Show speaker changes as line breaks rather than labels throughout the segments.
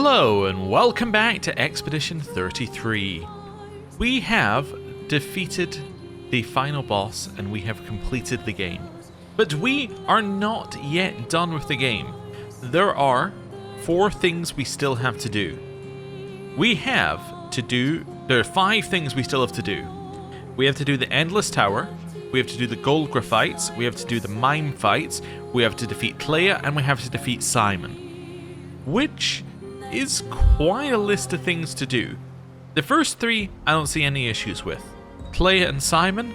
Hello and welcome back to Expedition 33. We have defeated the final boss and we have completed the game. But we are not yet done with the game. There are 4 things we still have to do. There are 5 things we still have to do. We have to do the Endless Tower, we have to do the Gold Graphites, we have to do the Mime Fights, we have to defeat Clair, and we have to defeat Simon. Which is quite a list of things to do. The first 3 I don't see any issues with. Clair and Simon,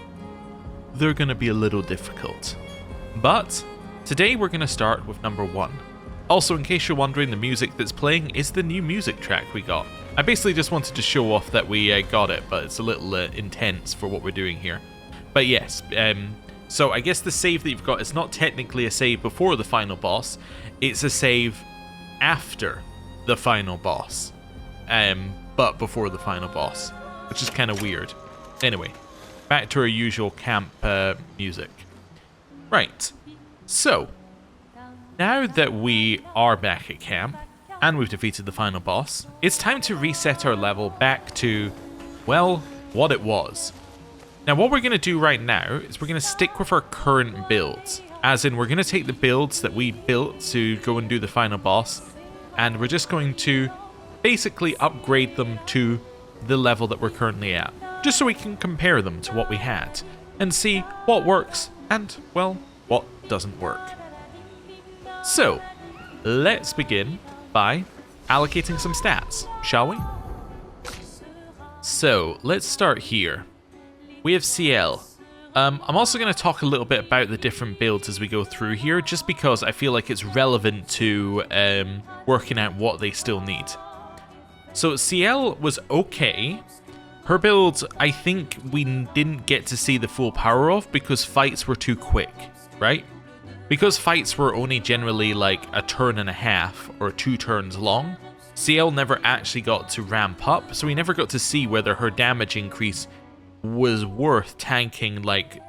they're going to be a little difficult. But today we're going to start with number 1. Also, in case you're wondering, the music that's playing is the new music track we got. I basically just wanted to show off that we got it, but it's a little intense for what we're doing here. But yes, so I guess the save that you've got is not technically a save before the final boss, it's a save after the final boss, but before the final boss, which is kind of weird. Anyway, back to our usual camp music. Right, so now that we are back at camp and we've defeated the final boss, it's time to reset our level back to, well, what it was. Now what we're going to do right now is we're going to stick with our current builds, as in we're going to take the builds that we built to go and do the final boss, and we're just going to basically upgrade them to the level that we're currently at, just so we can compare them to what we had and see what works and, well, what doesn't work. So, let's begin by allocating some stats, shall we? So, let's start here. We have CL. I'm also going to talk a little bit about the different builds as we go through here, just because I feel like it's relevant to working out what they still need. So CL was okay. Her build, I think we didn't get to see the full power of because fights were too quick, right? Because fights were only generally like a turn and a half or 2 turns long, CL never actually got to ramp up, so we never got to see whether her damage increase was worth tanking like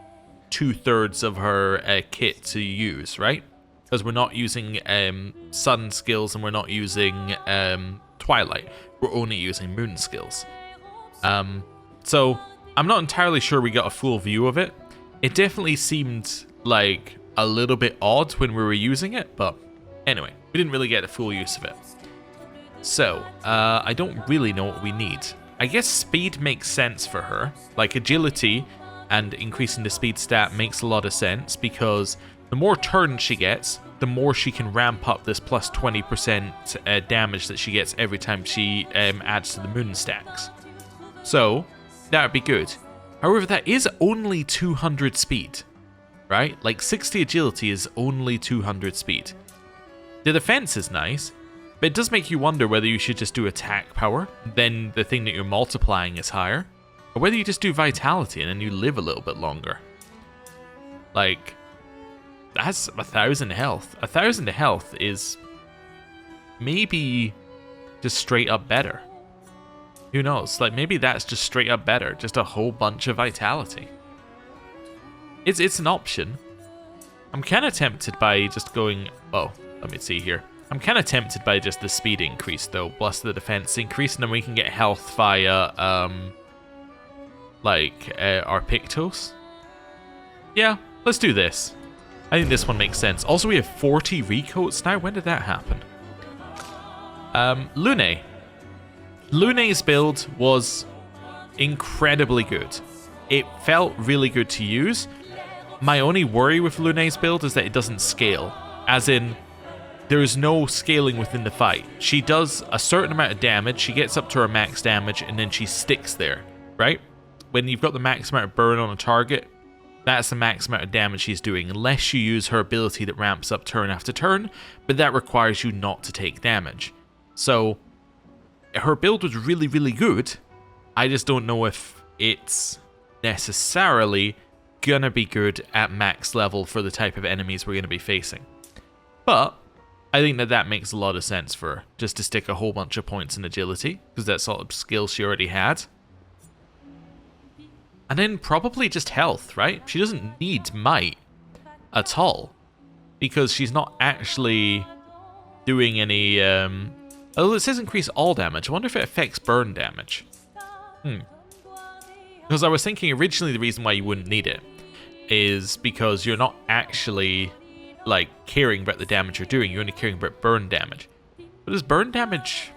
2/3 of her kit to use, right? Because we're not using sun skills and we're not using twilight. We're only using moon skills. So I'm not entirely sure we got a full view of it. It definitely seemed like a little bit odd when we were using it, but anyway, we didn't really get a full use of it. So I don't really know what we need. I guess speed makes sense for her. Like agility and increasing the speed stat makes a lot of sense because the more turns she gets, the more she can ramp up this plus 20% damage that she gets every time she adds to the moon stacks. So that would be good. However, that is only 200 speed, right? Like 60 agility is only 200 speed. The defense is nice, but it does make you wonder whether you should just do attack power, then the thing that you're multiplying is higher, or whether you just do vitality and then you live a little bit longer. Like, that's 1,000 health. 1,000 health is maybe just straight up better. Who knows? Like, maybe that's just straight up better, just a whole bunch of vitality. It's an option. I'm kind of tempted by just going, oh, let me see here. I'm kind of tempted by just the speed increase though, plus the defense increase, and then we can get health via, our Pictos. Yeah, let's do this. I think this one makes sense. Also, we have 40 recoats now. When did that happen? Lune. Lune's build was incredibly good. It felt really good to use. My only worry with Lune's build is that it doesn't scale, as in, there is no scaling within the fight. She does a certain amount of damage, she gets up to her max damage, and then she sticks there, right? When you've got the max amount of burn on a target, that's the max amount of damage she's doing, unless you use her ability that ramps up turn after turn, but that requires you not to take damage. So, her build was really, really good. I just don't know if it's necessarily gonna be good at max level for the type of enemies we're gonna be facing. But I think that makes a lot of sense for her, just to stick a whole bunch of points in agility, because that's sort of skill she already had. And then probably just health, right? She doesn't need might at all, because she's not actually doing any Although it says increase all damage, I wonder if it affects burn damage. Because I was thinking originally the reason why you wouldn't need it is because you're not actually, like, caring about the damage you're doing. You're only caring about burn damage. But does burn damage...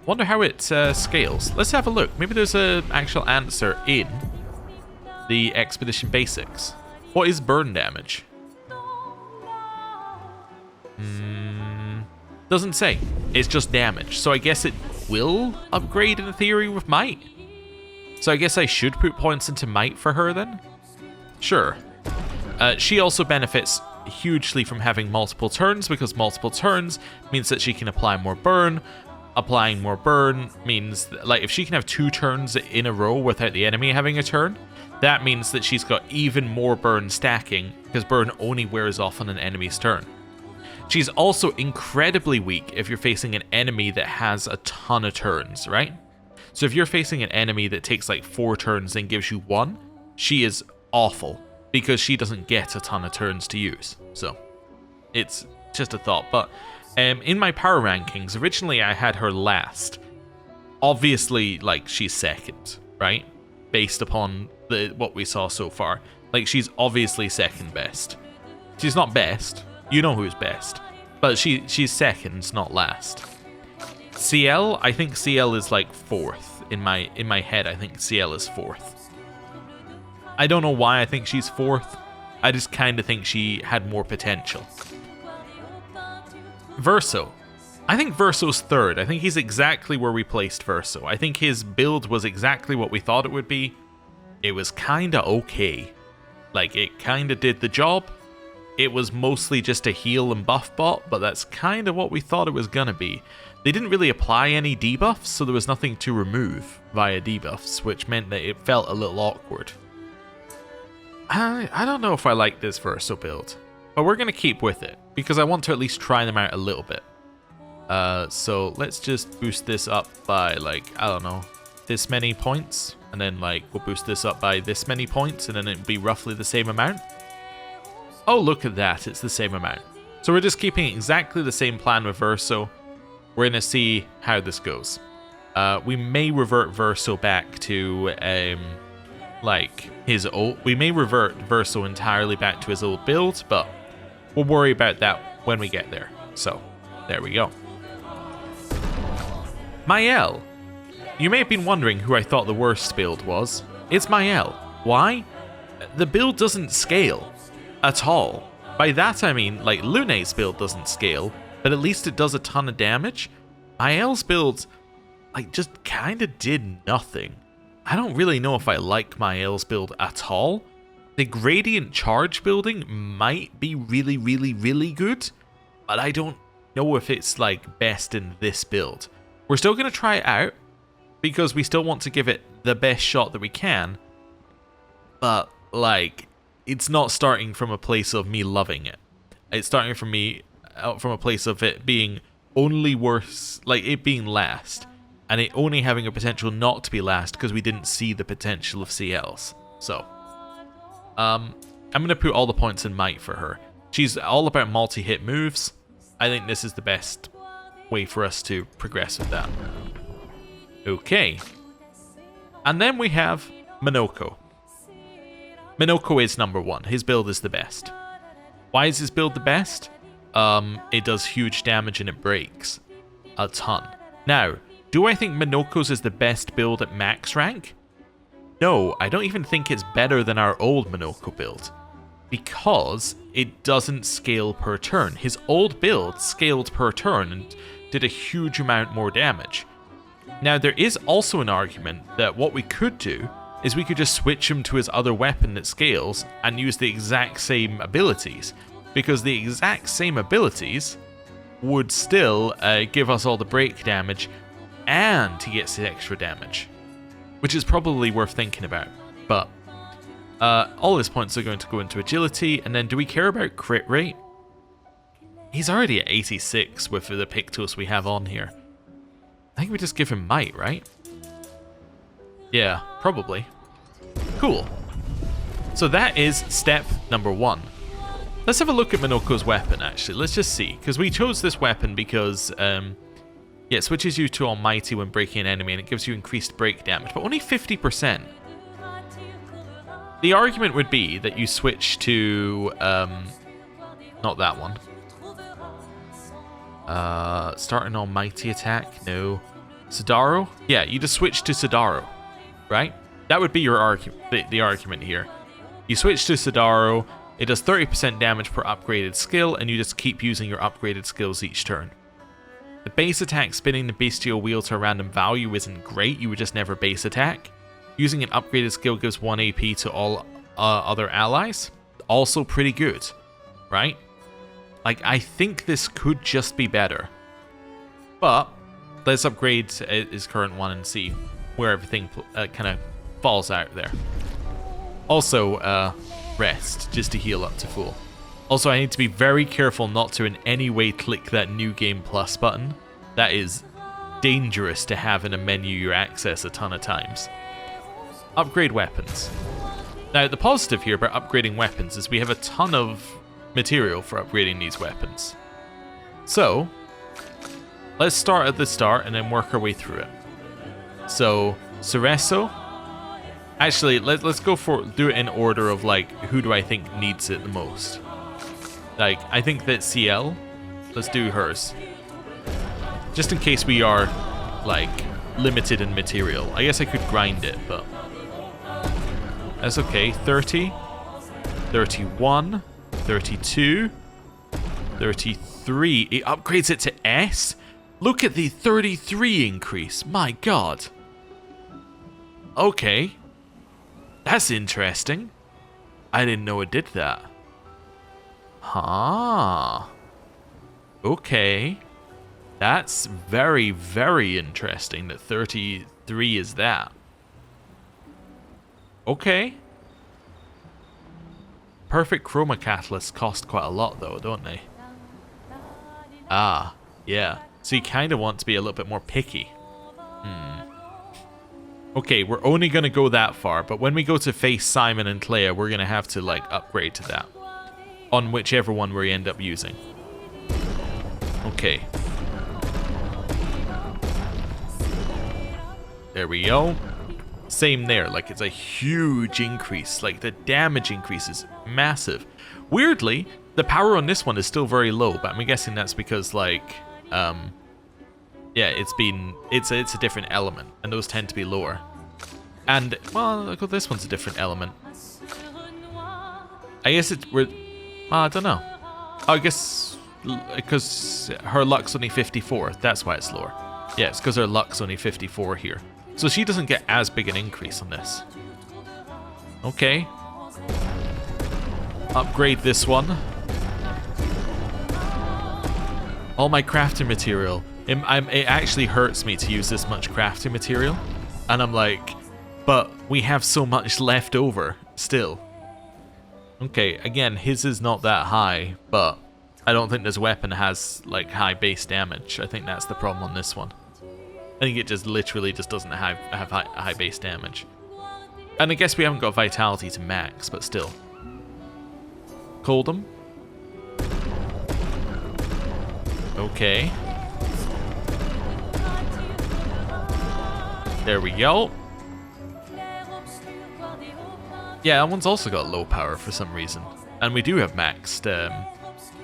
Wonder how it scales. Let's have a look. Maybe there's an actual answer in the Expedition Basics. What is burn damage? Doesn't say. It's just damage. So I guess it will upgrade in theory with might. So I guess I should put points into might for her then? Sure. She also benefits hugely from having multiple turns, because multiple turns means that she can apply more burn. Applying more burn means that, like, if she can have 2 turns in a row without the enemy having a turn, that means that she's got even more burn stacking, because burn only wears off on an enemy's turn. She's also incredibly weak if you're facing an enemy that has a ton of turns, right? So if you're facing an enemy that takes like 4 turns and gives you 1, she is awful, because she doesn't get a ton of turns to use. So it's just a thought. But in my power rankings, originally I had her last. Obviously, like, she's second, right? Based upon what we saw so far. Like, she's obviously second best. She's not best. You know who's best. But she's second, not last. CL, I think CL is like 4th. In my head, I think CL is 4th. I don't know why I think she's 4th. I just kind of think she had more potential. Verso. I think Verso's 3rd. I think he's exactly where we placed Verso. I think his build was exactly what we thought it would be. It was kind of okay. Like, it kind of did the job. It was mostly just a heal and buff bot, but that's kind of what we thought it was going to be. They didn't really apply any debuffs, so there was nothing to remove via debuffs, which meant that it felt a little awkward. I don't know if I like this Verso build, but we're going to keep with it, because I want to at least try them out a little bit. So let's just boost this up by, like, I don't know, this many points, and then, like, we'll boost this up by this many points, and then it'll be roughly the same amount. Oh, look at that, it's the same amount. So we're just keeping exactly the same plan with Verso. We're going to see how this goes. We may revert Verso back to, like, his old... We may revert Verso entirely back to his old build, but we'll worry about that when we get there. So, there we go. Mael. You may have been wondering who I thought the worst build was. It's Mael. Why? The build doesn't scale. At all. By that I mean, like, Lune's build doesn't scale, but at least it does a ton of damage. Mael's build, like, just kind of did nothing. I don't really know if I like Mael's build at all. The gradient charge building might be really, really, really good, but I don't know if it's, like, best in this build. We're still going to try it out, because we still want to give it the best shot that we can, but, like, it's not starting from a place of me loving it. It's starting from a place of it being only worse, like it being last, and it only having a potential not to be last because we didn't see the potential of CLs. So, I'm going to put all the points in might for her. She's all about multi-hit moves. I think this is the best way for us to progress with that. Okay. And then we have Minoko. Minoko is number 1. His build is the best. Why is his build the best? It does huge damage and it breaks a ton. Now, do I think Minoko's is the best build at max rank? No, I don't even think it's better than our old Minoko build, because it doesn't scale per turn. His old build scaled per turn and did a huge amount more damage. Now, there is also an argument that what we could do is we could just switch him to his other weapon that scales and use the exact same abilities, because the exact same abilities would still give us all the break damage, and he gets the extra damage, which is probably worth thinking about. But all his points are going to go into agility, and then do we care about crit rate? He's already at 86 with the Pictos we have on here. I think we just give him might, right? Yeah, probably. Cool. So that is step number 1. Let's have a look at Minoko's weapon, actually. Let's just see. Because we chose this weapon because, yeah, it switches you to Almighty when breaking an enemy, and it gives you increased break damage, but only 50%. The argument would be that you switch to, not that one. Start an Almighty attack? No. Sadaro? Yeah, you just switch to Sadaro, right? That would be your argument, the argument here. You switch to Sadaro, it does 30% damage per upgraded skill, and you just keep using your upgraded skills each turn. The base attack spinning the bestial wheel to a random value isn't great, you would just never base attack. Using an upgraded skill gives 1 AP to all other allies. Also pretty good, right? Like, I think this could just be better. But let's upgrade his current one and see where everything kind of falls out there. Also, rest, just to heal up to full. Also, I need to be very careful not to in any way click that New Game Plus button. That is dangerous to have in a menu you access a ton of times. Upgrade weapons. Now, the positive here about upgrading weapons is we have a ton of material for upgrading these weapons. So, let's start at the start and then work our way through it. So, Cerezo. Actually, let's go do it in order of, like, who do I think needs it the most. Like, I think that CL, let's do hers. Just in case we are, like, limited in material. I guess I could grind it, but that's okay. 30, 31, 32, 33. It upgrades it to S? Look at the 33 increase. My god. Okay. That's interesting. I didn't know it did that. Huh. Okay. That's very, very interesting that 33 is that. Okay. Perfect chroma catalysts cost quite a lot though, don't they? Ah, yeah. So you kind of want to be a little bit more picky. Okay, we're only going to go that far, but when we go to face Simon and Claire, we're going to have to, like, upgrade to that. On whichever one we end up using. Okay. There we go. Same there, like, it's a huge increase. Like, the damage increase is massive. Weirdly, the power on this one is still very low, but I'm guessing that's because, like, yeah, it's a different element, and those tend to be lower. And, well, look, this one's a different element. I guess I don't know. I guess because her luck's only 54, that's why it's lower. Yeah, it's because her luck's only 54 here. So she doesn't get as big an increase on this. Okay. Upgrade this one. All my crafting material. It actually hurts me to use this much crafting material. And I'm like, but we have so much left over still. Okay, again, his is not that high, but I don't think this weapon has, like, high base damage. I think that's the problem on this one. I think it just literally just doesn't have high base damage. And I guess we haven't got vitality to max, but still. Coldham. Okay. There we go. Yeah, that one's also got low power for some reason. And we do have maxed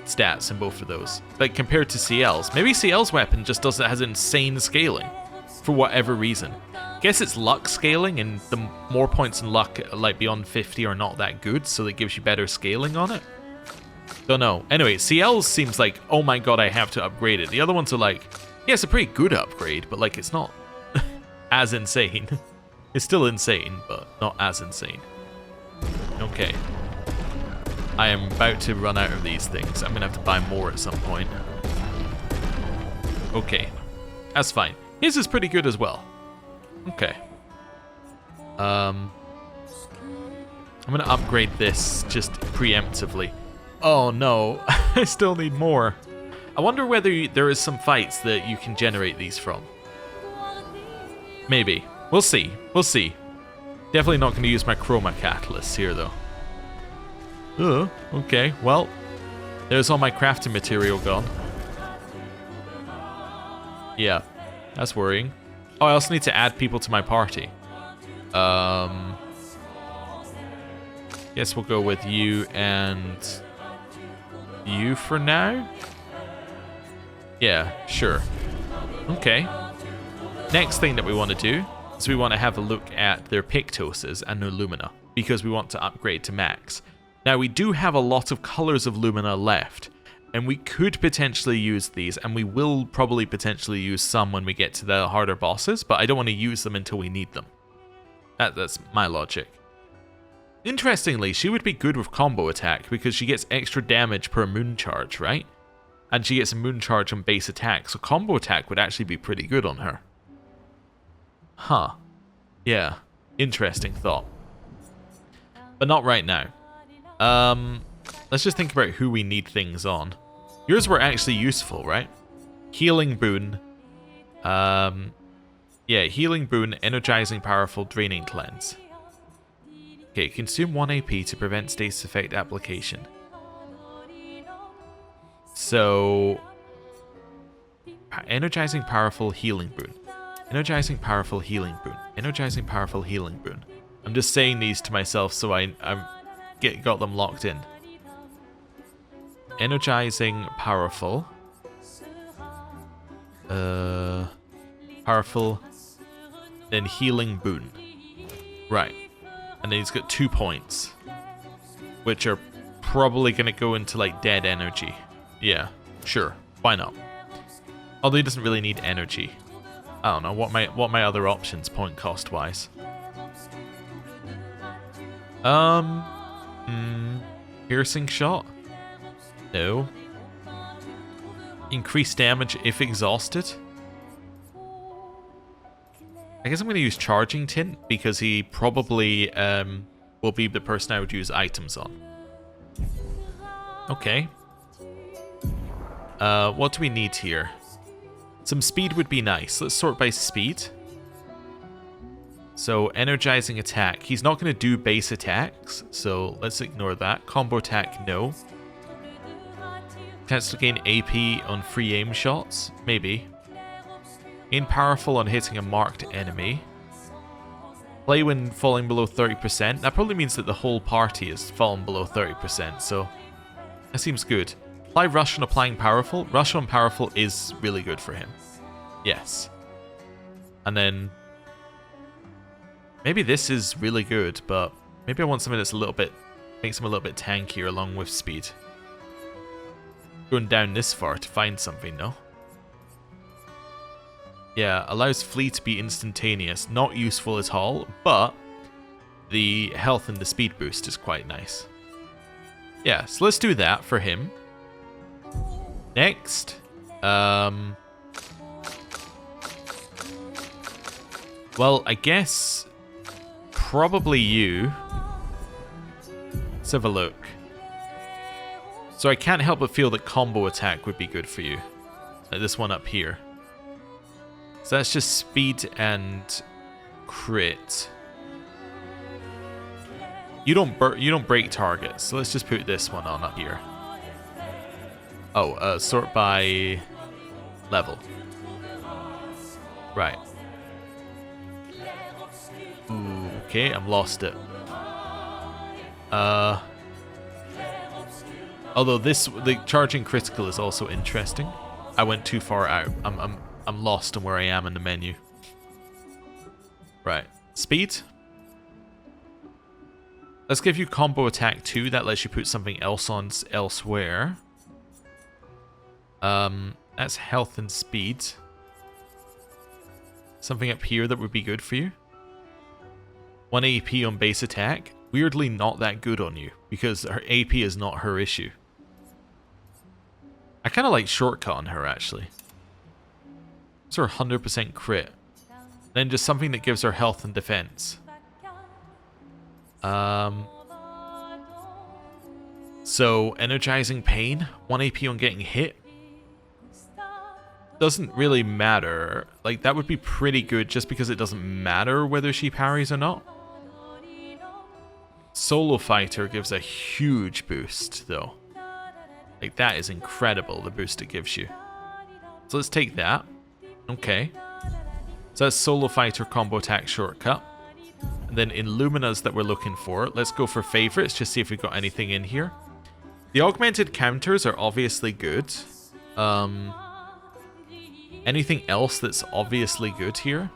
stats in both of those. Like, compared to CL's. Maybe CL's weapon just has insane scaling. For whatever reason. Guess it's luck scaling, and the more points in luck, like, beyond 50 are not that good, so that gives you better scaling on it. Don't know. Anyway, CL's seems like, oh my god, I have to upgrade it. The other ones are like, yeah, it's a pretty good upgrade, but, like, it's not as insane. It's still insane, but not as insane. Okay. I am about to run out of these things. I'm going to have to buy more at some point. Okay. That's fine. His is pretty good as well. Okay. I'm going to upgrade this just preemptively. Oh no, I still need more. I wonder whether there is some fights that you can generate these from. Maybe. We'll see. We'll see. Definitely not going to use my chroma catalyst here though. Okay, well, There's all my crafting material gone. Yeah, that's worrying. Oh, I also need to add people to my party. Guess we'll go with you and you for now. Yeah, sure. Okay. Next thing that we want to do is we want to have a look at their Pictoses and their Lumina, because we want to upgrade to max. Now, we do have a lot of colors of Lumina left, and we could potentially use these, and we will probably potentially use some when we get to the harder bosses, but I don't want to use them until we need them. That's my logic. Interestingly, she would be good with combo attack because she gets extra damage per moon charge, right? And she gets a moon charge on base attack, so combo attack would actually be pretty good on her. Huh. Yeah. Interesting thought. But not right now. Let's just think about who we need things on. Yours were actually useful, right? Healing boon. Yeah, healing boon, energizing, powerful, draining cleanse. Okay, consume 1 AP to prevent status effect application. So, energizing, powerful, healing boon. Energizing, powerful, healing boon. Energizing, powerful, healing boon. I'm just saying these to myself so I got them locked in. Energizing, powerful. Powerful. Then healing boon. Right. And then he's got 2 points, which are probably going to go into like dead energy. Yeah, sure. Why not? Although he doesn't really need energy. I don't know. What my other options point cost wise? Piercing shot? No. Increased damage if exhausted? I guess I'm going to use Charging Tint because he probably will be the person I would use items on. Okay. What do we need here? Some speed would be nice. Let's sort by speed. So, energizing attack. He's not going to do base attacks, so let's ignore that. Combo attack, no. Chance to gain AP on free aim shots? Maybe. Gain powerful on hitting a marked enemy. Play when falling below 30%. That probably means that the whole party is fallen below 30%, so that seems good. Apply rush on applying powerful. Rush on powerful is really good for him. Yes. And then maybe this is really good, but maybe I want something that's a little bit, makes him a little bit tankier along with speed. Going down this far to find something, no? Yeah, allows flee to be instantaneous. Not useful at all, but the health and the speed boost is quite nice. Yeah, so let's do that for him. Next, well, I guess probably you. Let's have a look. So I can't help but feel that combo attack would be good for you. Like this one up here. So that's just speed and crit. You don't break targets, so let's just put this one on up here. Oh, sort by level. Right. Ooh, okay, I've lost it. Although the charging critical is also interesting. I went too far out. I'm lost on where I am in the menu. Right. Speed. Let's give you combo attack 2. That lets you put something else on elsewhere. That's health and speed. Something up here that would be good for you. 1 AP on base attack. Weirdly not that good on you, because her AP is not her issue. I kind of like shortcut on her, actually. It's her 100% crit. Then just something that gives her health and defense. So, energizing pain. 1 AP on getting hit. Doesn't really matter. Like, that would be pretty good just because it doesn't matter whether she parries or not. Solo fighter gives a huge boost, though. Like, that is incredible, the boost it gives you. So let's take that. Okay. So that's Solo Fighter combo attack shortcut. And then in Lumina's that we're looking for, let's go for favorites, just see if we've got anything in here. The augmented counters are obviously good. Anything else that's obviously good here?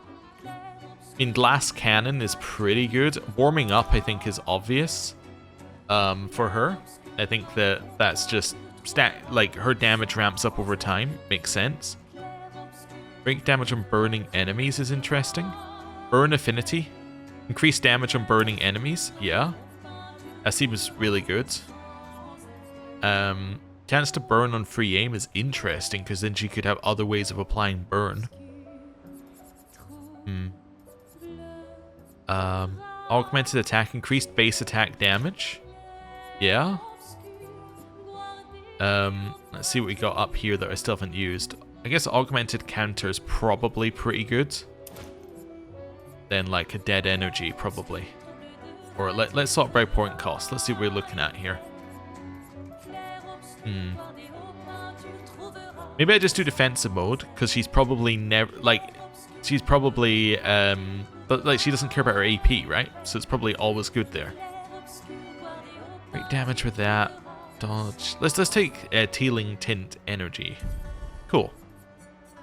In Glass Cannon is pretty good. Warming Up, I think, is obvious for her. I think that's just like her damage ramps up over time. Makes sense. Break damage on burning enemies is interesting. Burn Affinity. Increase damage on burning enemies. Yeah. That seems really good. Chance to burn on free aim is interesting because then she could have other ways of applying burn. Augmented attack, increased base attack damage. Yeah. Let's see what we got up here that I still haven't used. I guess augmented counter is probably pretty good. Then like a dead energy probably. Or let's sort by point cost. Let's see what we're looking at here. Maybe I just do defensive mode because she's probably never she's probably but like she doesn't care about her AP, right? So it's probably always good there. Great damage with that. Dodge. Let's take Tealing Tint Energy. Cool.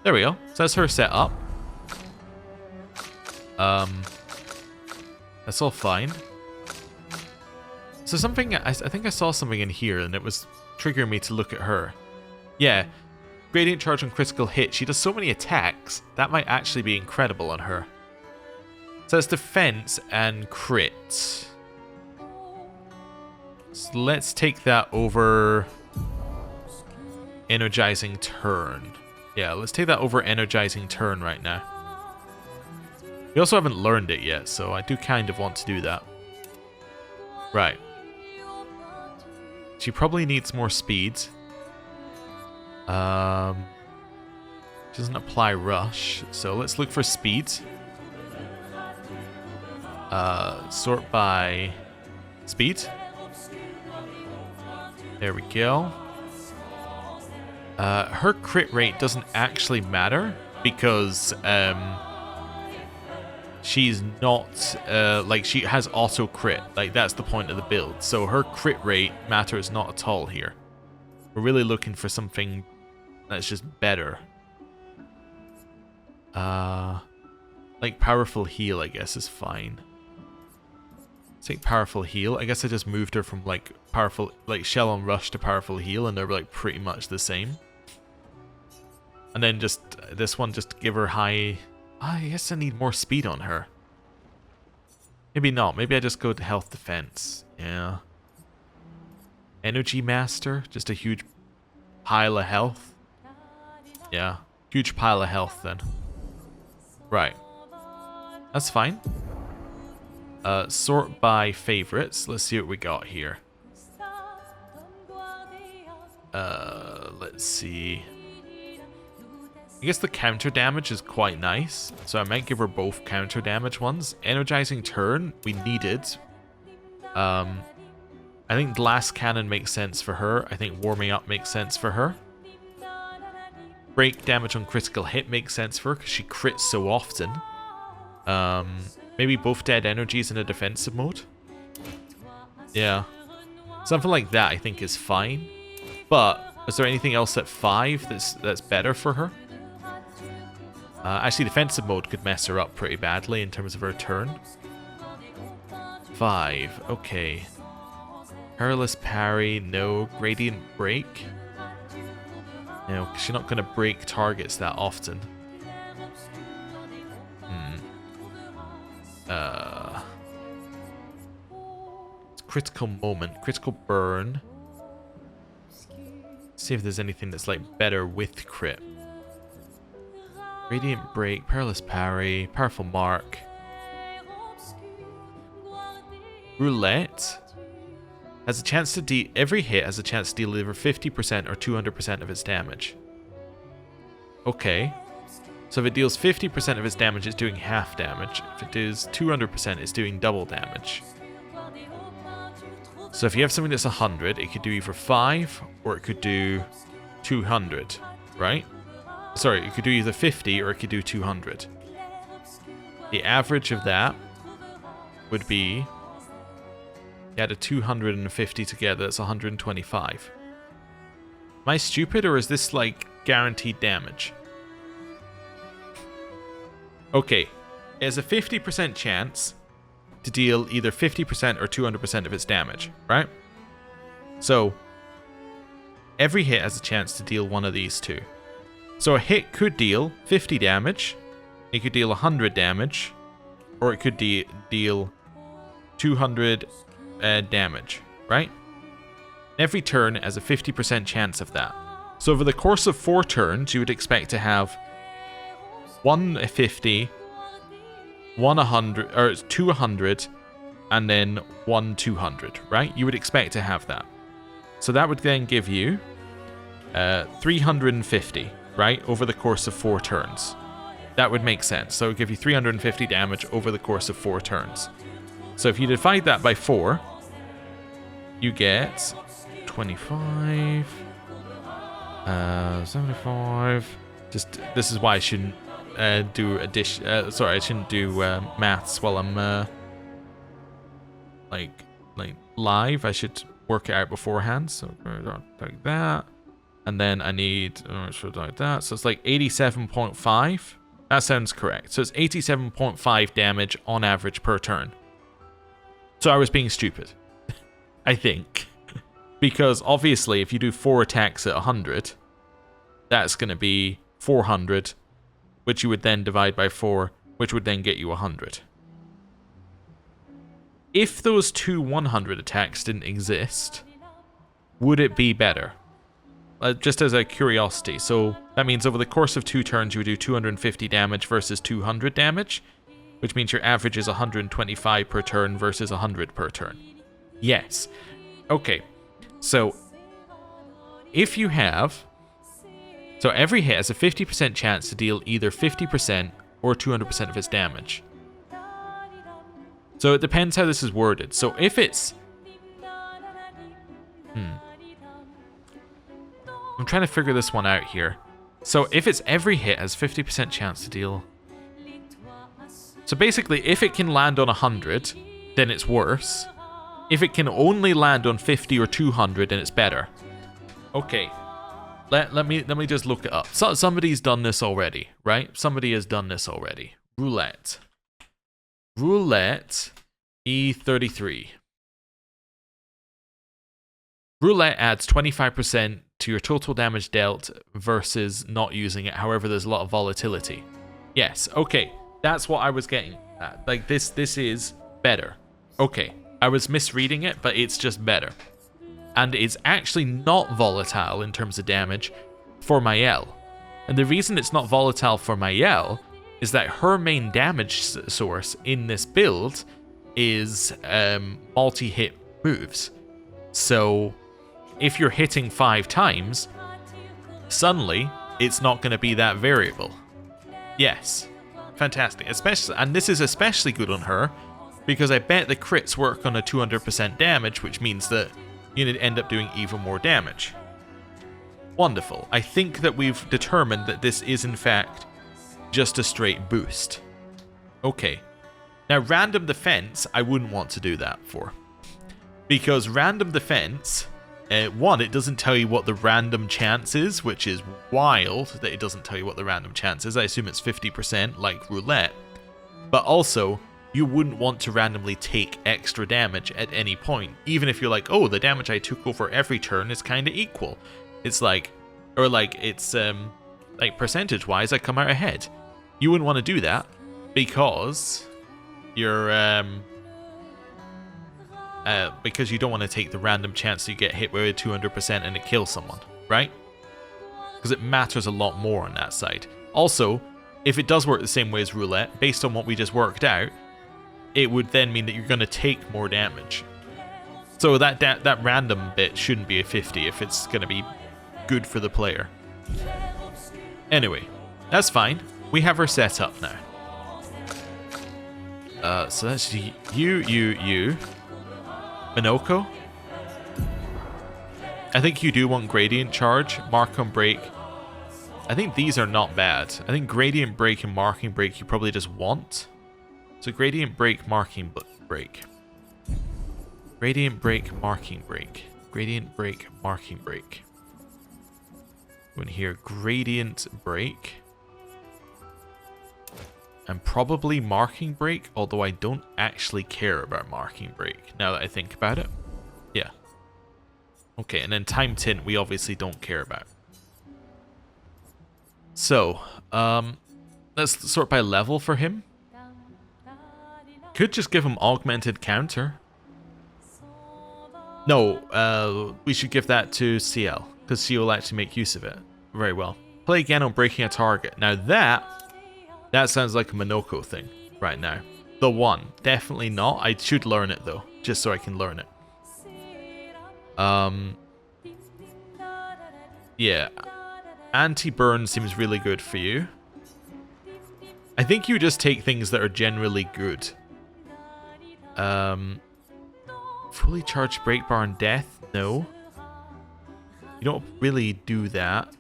There we go. So that's her setup. That's all fine. So something I think I saw something in here and it was triggering me to look at her. Yeah. Gradient charge on critical hit. She does so many attacks. That might actually be incredible on her. So it's defense and crit. So let's take that over Energizing Turn. Yeah, let's take that over Energizing Turn right now. We also haven't learned it yet, so I do kind of want to do that. Right. She probably needs more speed. Doesn't apply rush, so let's look for speed. Sort by speed. There we go. Her crit rate doesn't actually matter because she's not like she has auto crit. Like that's the point of the build. So her crit rate matters not at all here. We're really looking for something that's just better. Like powerful heal, I guess, is fine. Let's take powerful heal. I guess I just moved her from like powerful, like shell on rush to powerful heal, and they're like pretty much the same. And then just this one, just give her high. I guess I need more speed on her. Maybe not. Maybe I just go to health defense. Yeah. Energy Master, just a huge pile of health. Yeah, huge pile of health then. Right. That's fine. Sort by favorites. Let's see what we got here. Let's see. I guess the counter damage is quite nice, so I might give her both counter damage ones. Energizing Turn, we needed. I think Glass Cannon makes sense for her. I think Warming Up makes sense for her. Break damage on critical hit makes sense for her because she crits so often. Maybe both dead energies in a defensive mode. Yeah. Something like that I think is fine. But is there anything else at 5 that's better for her? Actually, defensive mode could mess her up pretty badly in terms of her turn. 5. Okay. Perilous Parry. No. Gradient Break. No, because she's not going to break targets that often. It's critical moment. Critical burn. See if there's anything that's like better with crit. Radiant Break, Perilous Parry, Powerful Mark. Roulette has a chance to every hit has a chance to deliver 50% or 200% of its damage. Okay. So if it deals 50% of its damage, it's doing half damage. If it does 200%, it's doing double damage. So if you have something that's 100, it could do either 5 or it could do 200, right? Sorry, it could do either 50 or it could do 200. The average of that would be, you add a 250 together, that's 125. Am I stupid, or is this like guaranteed damage? Okay, there's a 50% chance to deal either 50% or 200% of its damage, right? So every hit has a chance to deal one of these two. So a hit could deal 50 damage, it could deal 100 damage, or it could deal 200 damage, right? Every turn has a 50% chance of that. So over the course of 4 turns, you would expect to have 1 50, 1 100, or 2 100, and then 1 200, right? You would expect to have that. So that would then give you 350, right? Over the course of 4 turns. That would make sense. So it would give you 350 damage over the course of 4 turns. So if you divide that by 4, you get 25, 75. Just, this is why I shouldn't do addition. Sorry, I shouldn't do maths while I'm like live. I should work it out beforehand. So like that, and then I need like that. So it's like 87.5. That sounds correct. So it's 87.5 damage on average per turn. So I was being stupid, I think, because obviously if you do 4 attacks at 100, that's going to be 400, which you would then divide by 4, which would then get you 100. If those 2 100 attacks didn't exist, would it be better? Just as a curiosity. So that means over the course of 2 turns, you would do 250 damage versus 200 damage, which means your average is 125 per turn versus 100 per turn. Yes. Okay. So if you have... So every hit has a 50% chance to deal either 50% or 200% of its damage. So it depends how this is worded. So if it's... I'm trying to figure this one out here. So if it's every hit has 50% chance to deal... So basically, if it can land on 100, then it's worse. If it can only land on 50 or 200, then it's better. Okay. Let me just look it up. So, somebody's done this already, right? Somebody has done this already. Roulette. Roulette E33. Roulette adds 25% to your total damage dealt versus not using it. However, there's a lot of volatility. Yes, okay. That's what I was getting at. Like, this is better. Okay. I was misreading it, but it's just better. And it's actually not volatile in terms of damage for Maëlle. And the reason it's not volatile for Maëlle is that her main damage source in this build is multi-hit moves. So if you're hitting 5 times, suddenly it's not going to be that variable. Yes, fantastic. Especially, and this is especially good on her because I bet the crits work on a 200% damage, which means that you end up doing even more damage. Wonderful. I think that we've determined that this is in fact just a straight boost. Okay. Now, random defense, I wouldn't want to do that for. Because random defense, one, it doesn't tell you what the random chance is, which is wild that it doesn't tell you what the random chance is. I assume it's 50% like roulette. But also, you wouldn't want to randomly take extra damage at any point. Even if you're like, oh, the damage I took over every turn is kind of equal. It's like, or like, it's, like percentage-wise, I come out ahead. You wouldn't want to do that because you're, because you don't want to take the random chance you get hit with 200% and it kills someone, right? Because it matters a lot more on that side. Also, if it does work the same way as roulette, based on what we just worked out, it would then mean that you're going to take more damage. So that random bit shouldn't be a 50 if it's going to be good for the player. Anyway, that's fine. We have her set up now. So that's you. Minoko? I think you do want Gradient Charge, Mark on Break. I think these are not bad. I think Gradient Break and Marking Break you probably just want. So Gradient Break, Marking Break. Gradient Break, Marking Break. Gradient Break, Marking Break. Go in here, Gradient Break. And probably Marking Break, although I don't actually care about Marking Break now that I think about it. Yeah. Okay, and then Time Tint we obviously don't care about. So, let's sort by level for him. Could just give him Augmented Counter. No, we should give that to CL, because she will actually make use of it very well. Play again on breaking a target. Now that sounds like a Monoko thing right now. The one, definitely not. I should learn it though, just so I can learn it. Yeah, anti-burn seems really good for you. I think you just take things that are generally good. Fully charged break bar and death? No. You don't really do that.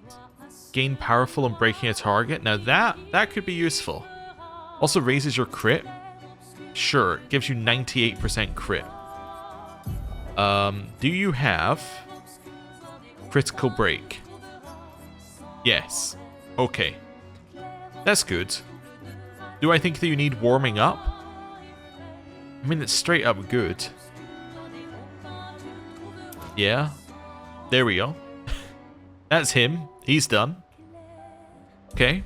Gain powerful on breaking a target. Now that could be useful. Also raises your crit. Sure, gives you 98% crit. Do you have critical break? Yes. Okay. That's good. Do I think that you need warming up? I mean, it's straight up good. Yeah. There we go. That's him. He's done. Okay.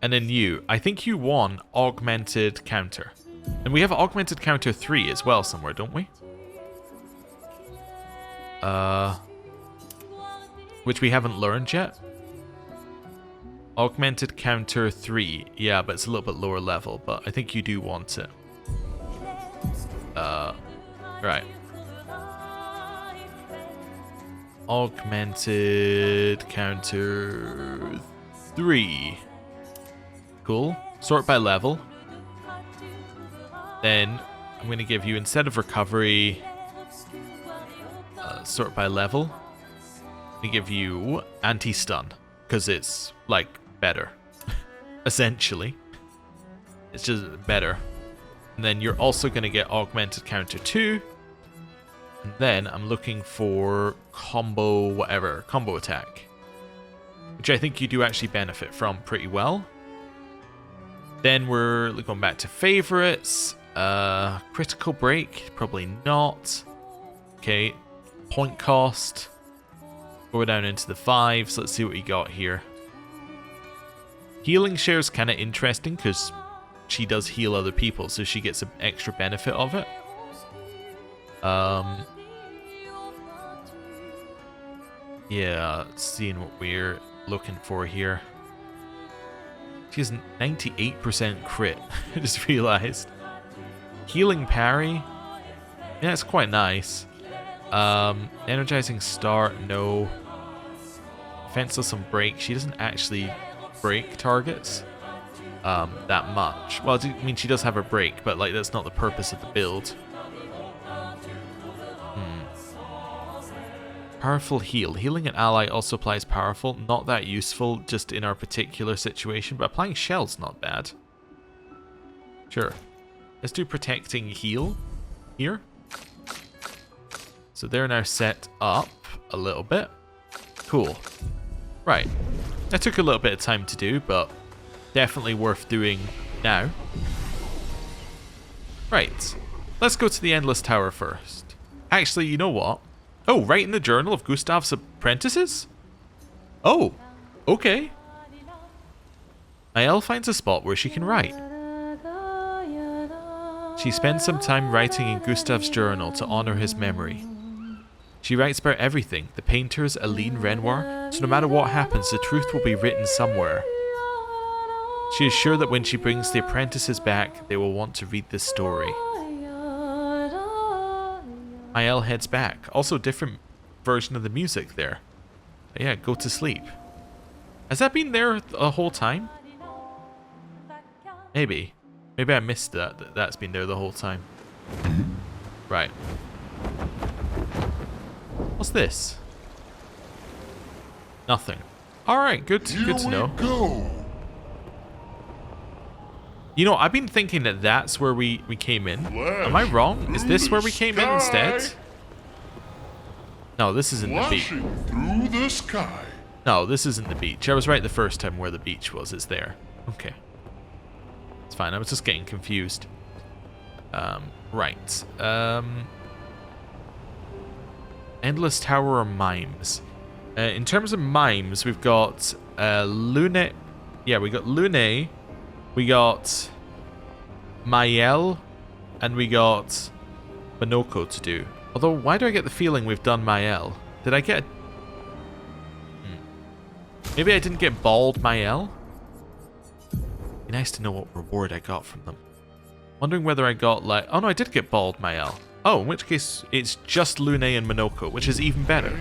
And then you. I think you won Augmented Counter. And we have Augmented Counter 3 as well somewhere, don't we? Which we haven't learned yet. Augmented Counter 3. Yeah, but it's a little bit lower level, but I think you do want it. Right. Augmented Counter 3. Cool. Sort by level. Then I'm going to give you, instead of recovery, sort by level. I'm going to give you anti-stun, because it's, like, better. Essentially. It's just better. And then you're also going to get Augmented Counter 2. And then I'm looking for combo whatever, combo attack. Which I think you do actually benefit from pretty well. Then we're going back to favorites. Critical break, probably not. Okay, point cost. Go down into the 5s. Let's see what we got here. Healing share's kind of interesting because she does heal other people, so she gets an extra benefit of it. Yeah, seeing what we're looking for here. She has 98% crit. I just realized. Healing parry. Yeah, that's quite nice. Energizing start, no. Defenseless on break. She doesn't actually break targets that much. Well, I mean, she does have a break, but like that's not the purpose of the build. Powerful heal. Healing an ally also applies powerful. Not that useful just in our particular situation, but applying shell's not bad. Sure. Let's do protecting heal here. So they're now set up a little bit. Cool. Right. That took a little bit of time to do, but definitely worth doing now. Right. Let's go to the Endless Tower first. Actually, you know what? Oh, right in the Journal of Gustav's Apprentices? Oh, okay. Maëlle finds a spot where she can write. She spends some time writing in Gustav's journal to honor his memory. She writes about everything, the painters, Aline Renoir, so no matter what happens, the truth will be written somewhere. She is sure that when she brings the apprentices back, they will want to read this story. Maëlle heads back. Also, different version of the music there. But yeah, go to sleep. Has that been there the whole time? Maybe. Maybe I missed that. That's been there the whole time. Right. What's this? Nothing. Alright, good to know.
Go.
You know, I've been thinking that that's where we came in. Am I wrong? Is this where we came in instead? No, this isn't the beach.
Through the sky.
No, this isn't the beach. I was right the first time where the beach was. It's there. Okay. It's fine. I was just getting confused. Right. Endless Tower or Mimes? In terms of mimes, we've got Lune. Yeah, we got Lune. We got Mael. And we got Monoko to do. Although, why do I get the feeling we've done Mael? Did I get... Maybe I didn't get Bald Mael? Be nice to know what reward I got from them. Wondering whether I got like... Oh no, I did get Bald Mael. Oh, in which case it's just Lune and Monoko, which is even better.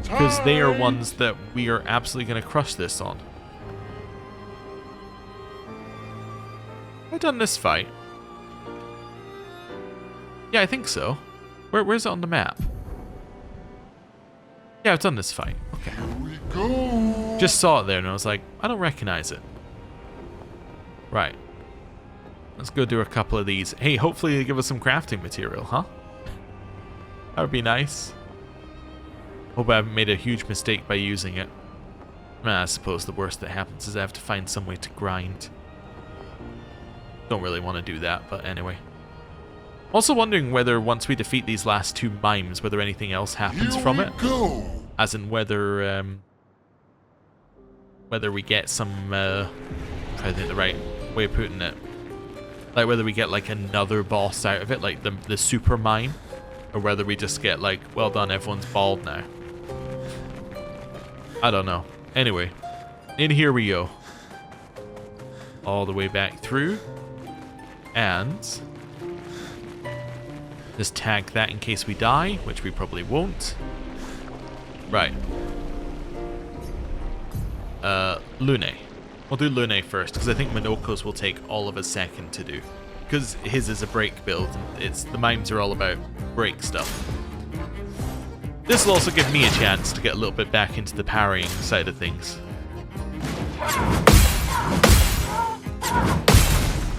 Because they are ones that we are absolutely going to crush this on. Have I done this fight? Yeah, I think so. Where's it on the map? Yeah, I've done this fight. Okay.
Here we go.
Just saw it there and I was like, I don't recognize it. Right. Let's go do a couple of these. Hey, hopefully they give us some crafting material, huh? That would be nice. Hope I haven't made a huge mistake by using it. I suppose the worst that happens is I have to find some way to grind. Don't really want to do that, but anyway. Also wondering whether once we defeat these last two mimes, whether anything else happens from it.
Go.
As in whether we get some I think the right way of putting it. Like whether we get like another boss out of it, like the super mime. Or whether we just get like, well done, everyone's bald now. I don't know. Anyway, in here we go. All the way back through. And just tag that in case we die, which we probably won't. Right. Lune. We'll do Lune first, because I think Monoko's will take all of a second to do. Because his is a break build, and the mimes are all about break stuff. This will also give me a chance to get a little bit back into the parrying side of things.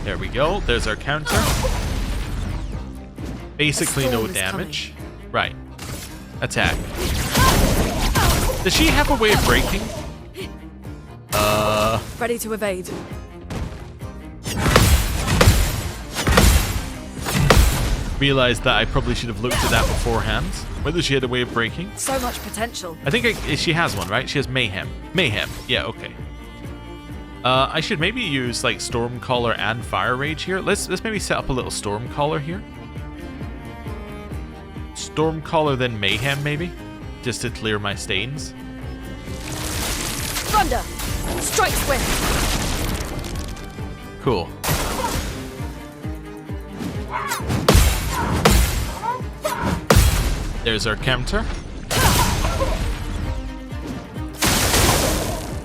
There we go, there's our counter. Basically no damage. Right. Attack. Does she have a way of breaking?
Ready to evade.
Realized that I probably should have looked at that beforehand. Whether she had a way of breaking.
So much potential.
I think she has one, right? She has Mayhem. Mayhem. Yeah, okay. I should maybe use like Stormcaller and Fire Rage here. Let's maybe set up a little Stormcaller here. Stormcaller then Mayhem maybe, just to clear my stains.
Thunder! Strike swift!
Cool. There's our counter.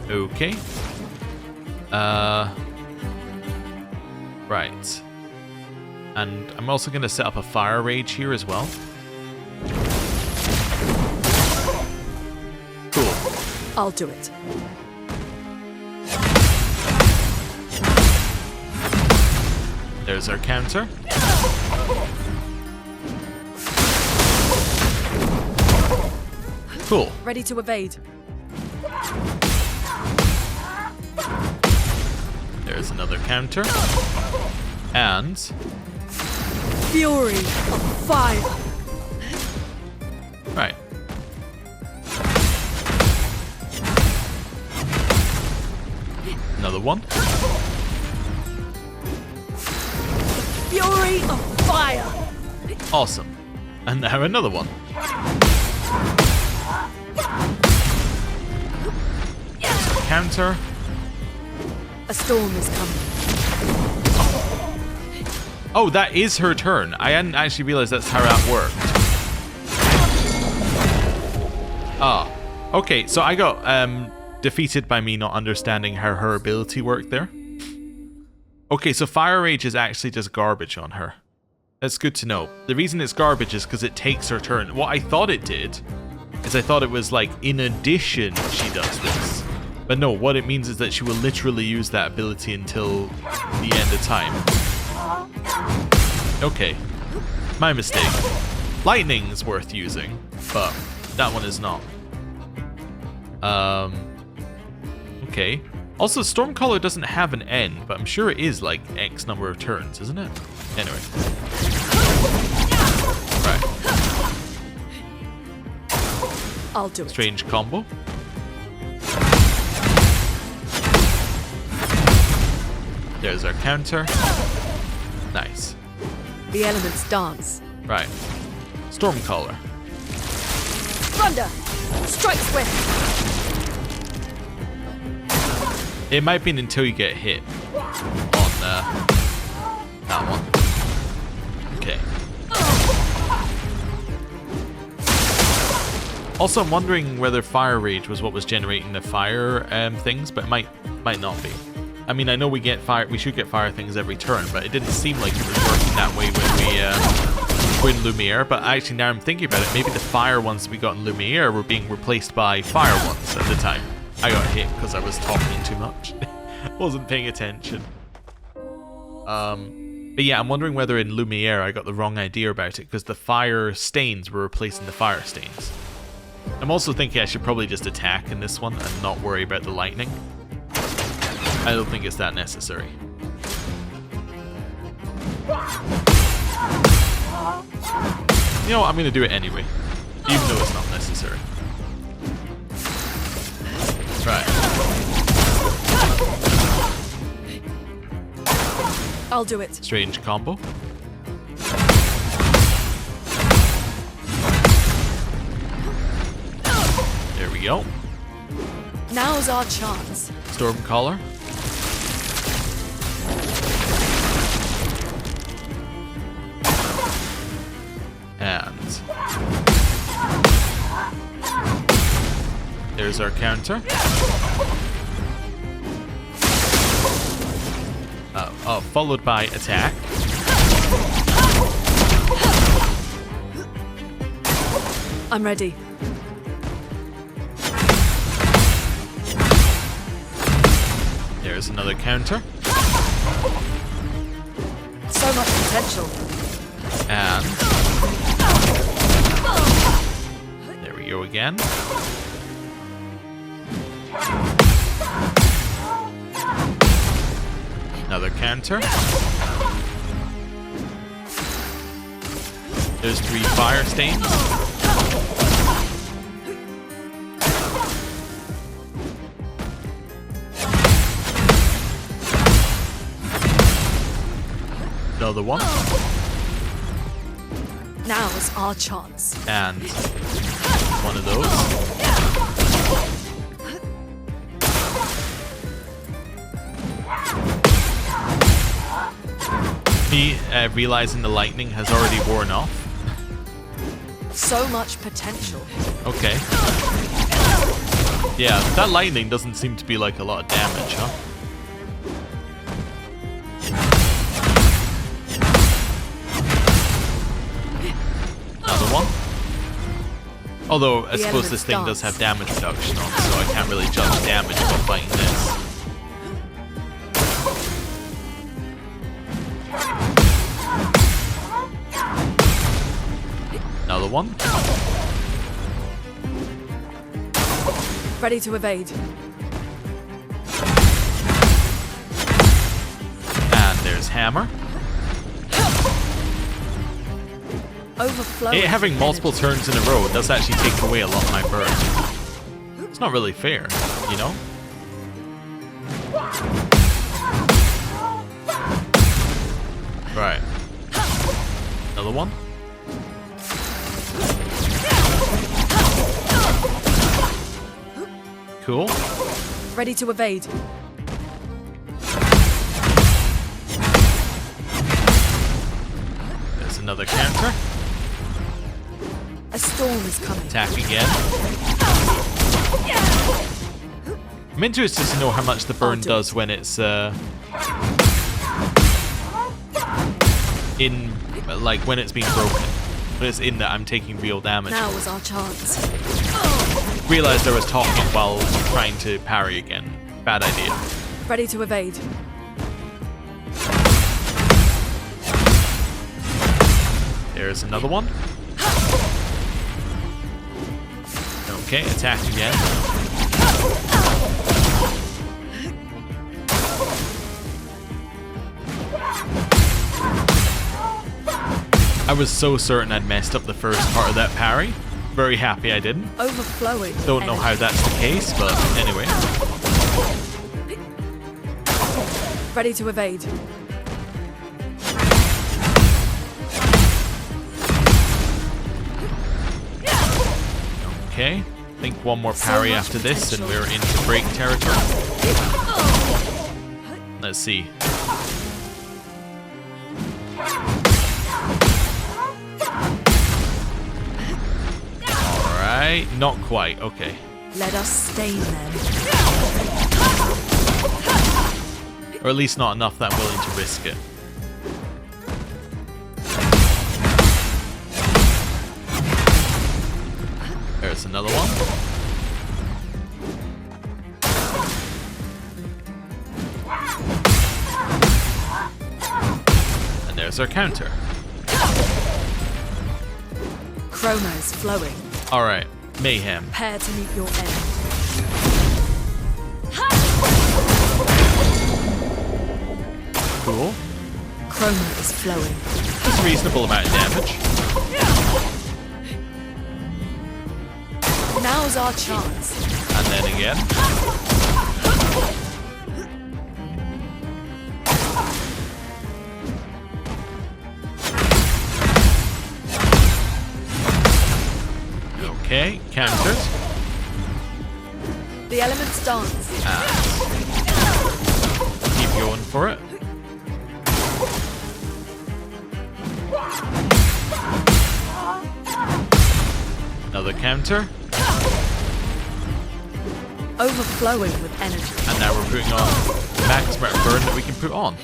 Okay. Right. And I'm also going to set up a Fire Rage here as well. Cool.
I'll do it.
There's our counter. Cool.
Ready to evade.
There's another counter. And...
Fury of fire.
Right. Another one.
Fury of fire.
Awesome. And now another one. There's a counter.
A storm is coming.
Oh, that is her turn. I hadn't actually realized that's how that worked. Ah. Okay, so I got defeated by me not understanding how her ability worked there. Okay, so Fire Rage is actually just garbage on her. That's good to know. The reason it's garbage is because it takes her turn. What I thought it did is I thought it was like in addition she does this. But no, what it means is that she will literally use that ability until the end of time. Okay, my mistake. Lightning's worth using, but that one is not. Okay. Also, Stormcaller doesn't have an end, but I'm sure it is like X number of turns, isn't it? Anyway. Right.
I'll do it.
Strange combo. There's our counter. Nice.
The elements dance.
Right. Stormcaller.
Thunder! Strike swift!
It might be until you get hit on that one. Okay. Also, I'm wondering whether Fire Rage was what was generating the fire things, but it might not be. I mean, I know we should get fire things every turn, but it didn't seem like it was working that way when we were in Lumiere. But actually, now I'm thinking about it, maybe the fire ones we got in Lumiere were being replaced by fire ones at the time. I got hit because I was talking too much. Wasn't paying attention. But yeah, I'm wondering whether in Lumiere I got the wrong idea about it, because the fire stains were replacing the fire stains. I'm also thinking I should probably just attack in this one and not worry about the lightning. I don't think it's that necessary. You know what, I'm going to do it anyway, even though it's not necessary. Right.
I'll do it.
Strange combo. There we go.
Now's our chance.
Stormcaller. And there's our counter. Followed by attack.
I'm ready.
There's another counter.
So much potential.
And there we go again. Another counter. There's 3 fire stains. Another one.
Now is our chance.
And one of those. Me realizing the lightning has already worn off.
So much potential.
Okay. Yeah, that lightning doesn't seem to be like a lot of damage, huh? Another one. Although, I suppose this thing does have damage reduction on, so I can't really judge damage while fighting this. Another one.
Ready to evade.
And there's hammer.
Overflowing.
Having multiple turns in a row does actually take away a lot of my burn. It's not really fair, you know? Right. Another one. Cool.
Ready to evade.
There's another counter.
A storm is coming.
Attack again. I'm interested to know how much the burn does when it's when it's being broken. But it's in that I'm taking real damage.
Now was our chance.
Realized I was talking while trying to parry again. Bad idea.
Ready to evade.
There's another one. Okay, attack again. I was so certain I'd messed up the first part of that parry. Very happy I didn't.
Overflowing.
Don't know how that's the case, but anyway.
Ready to evade.
Okay, I think one more parry after this and we're into break territory. Let's see. Alright, not quite, okay.
Let us stain them.
Or at least not enough that I'm willing to risk it. There's another one. And there's our counter.
Chroma is flowing.
Alright, mayhem.
Prepare to meet your end.
Cool.
Chroma is flowing.
It's a reasonable amount of damage.
Now's our chance.
And then again. Okay, countered.
The elements dance.
Keep going for it. Another counter.
Overflowing with energy.
And now we're putting on the max amount of burn that we can put on.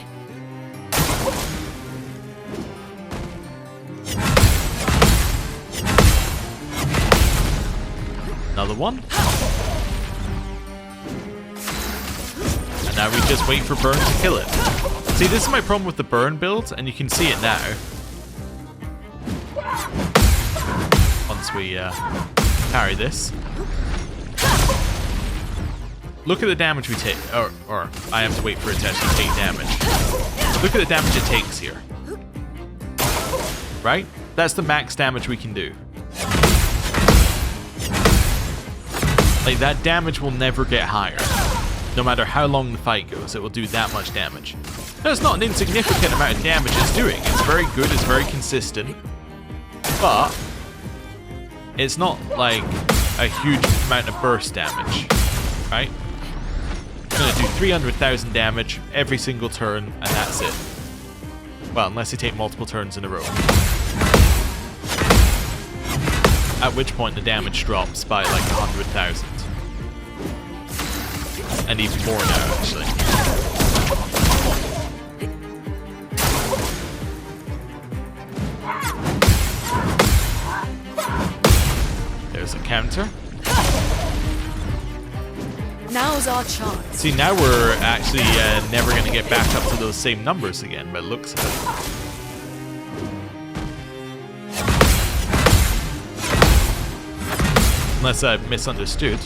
Another one. And now we just wait for burn to kill it. See, this is my problem with the burn build, and you can see it now. Once we parry this. Look at the damage we take, or I have to wait for it to actually take damage. Look at the damage it takes here. Right? That's the max damage we can do. Like, that damage will never get higher. No matter how long the fight goes, it will do that much damage. That's not an insignificant amount of damage it's doing. It's very good, it's very consistent. But it's not like a huge amount of burst damage, right? It's going to do 300,000 damage every single turn, and that's it. Well, unless you take multiple turns in a row. At which point the damage drops by like 100,000. And even more now, actually. There's a counter.
Now's our chance.
See, now we're actually never going to get back up to those same numbers again, by the looks of it. Unless I've misunderstood.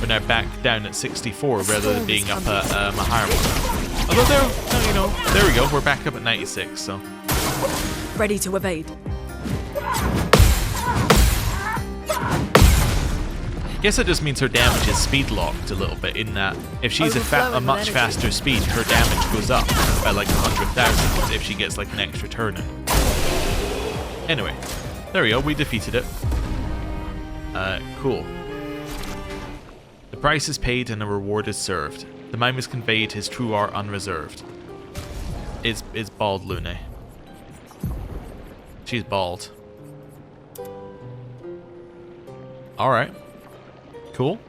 We're now back down at 64 rather than being up at a higher one. Although there, you know, there we go. We're back up at 96, so.
Ready to evade.
I guess it just means her damage is speed locked a little bit in that if she's a much faster speed, her damage goes up by like 100,000 if she gets like an extra turn in. Anyway, there we go. We defeated it. Cool. The price is paid and a reward is served. The mime has conveyed his true art unreserved. It's bald Lune. She's bald. Alright. Cool.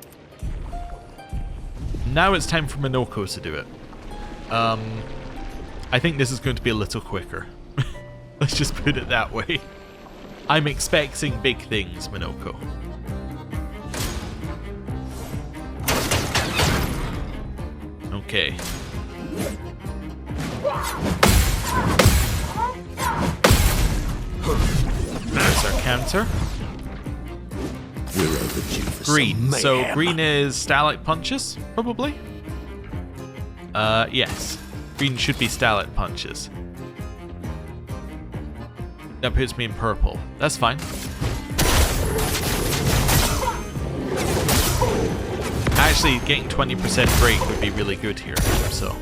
Now it's time for Minoko to do it. I think this is going to be a little quicker. Let's just put it that way. I'm expecting big things, Minoko. Okay. There's our counter.
We're overdue for
Green.
some
So
mayhem.
green is stalactite punches, probably? Yes. Green should be stalactite punches. That puts me in purple. That's fine. Actually, getting 20% break would be really good here, so.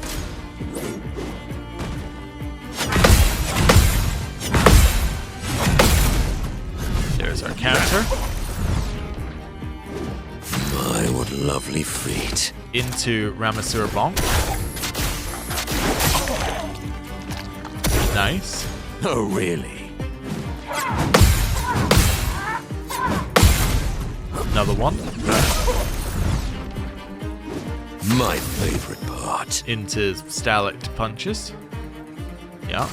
There's our counter.
My, what lovely feet.
Into Ramasur Bonk. Nice.
Oh, really?
Another one.
My favorite part.
Into stalactite punches. Yeah.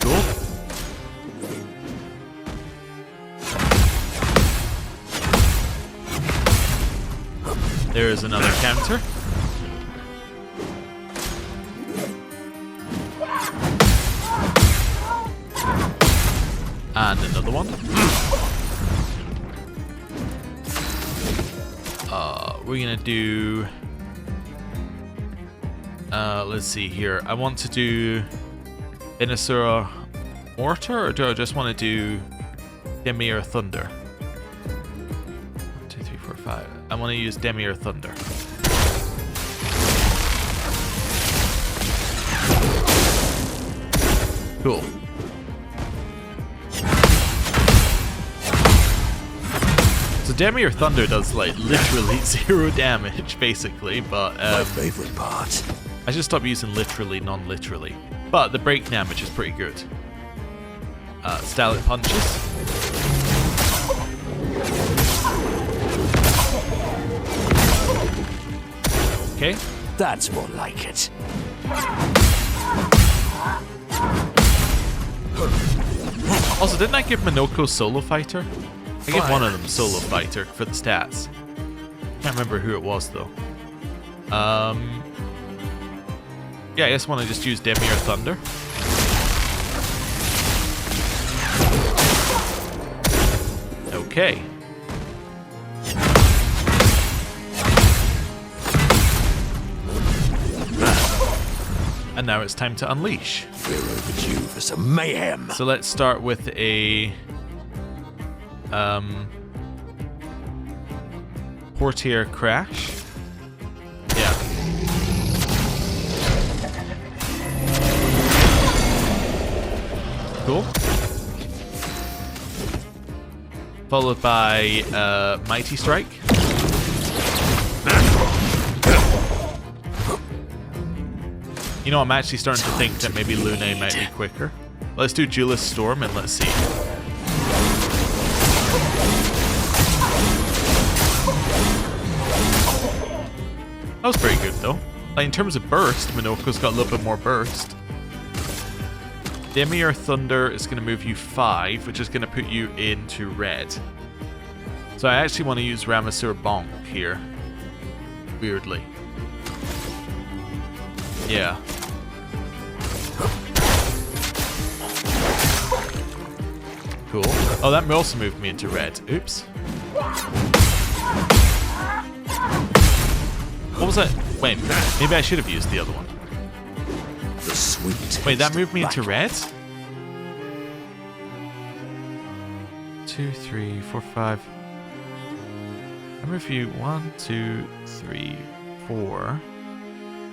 Cool. There is another counter. And another one. We're gonna do... let's see here. I want to do Inasura Mortar, or do I just want to do Demi-Ear Thunder? 1, 2, 3, 4, 5. I want to use Demi-Ear Thunder. Cool. So Demi-Ear Thunder does like literally 0 damage, basically, but
My favorite part.
I should stop using literally, non-literally. But the break damage is pretty good. Stalactite punches. Okay.
That's more like it.
Also, didn't I give Minoko Solo Fighter? I gave one of them Solo Fighter for the stats. Can't remember who it was though. Yeah, I guess I want to just use Demi-Ear Thunder. Okay. And now it's time to unleash.
We're overdue for some mayhem.
So let's start with a Portier Crash. Yeah. Cool. Followed by Mighty Strike. You know, I'm actually starting to think that maybe Lune might be quicker. Let's do Duelist Storm and let's see. That was pretty good though. Like in terms of burst, Minoko's got a little bit more burst. Demi-Ear Thunder is going to move you 5, which is going to put you into red. So I actually want to use Ramasur Bonk here. Weirdly. Yeah. Cool. Oh, that also moved me into red. Oops. What was that? Wait, maybe I should have used the other one.
The sweet.
Wait, that moved me into red? 2, 3, 4, 5. I move you 1, 2, 3, 4.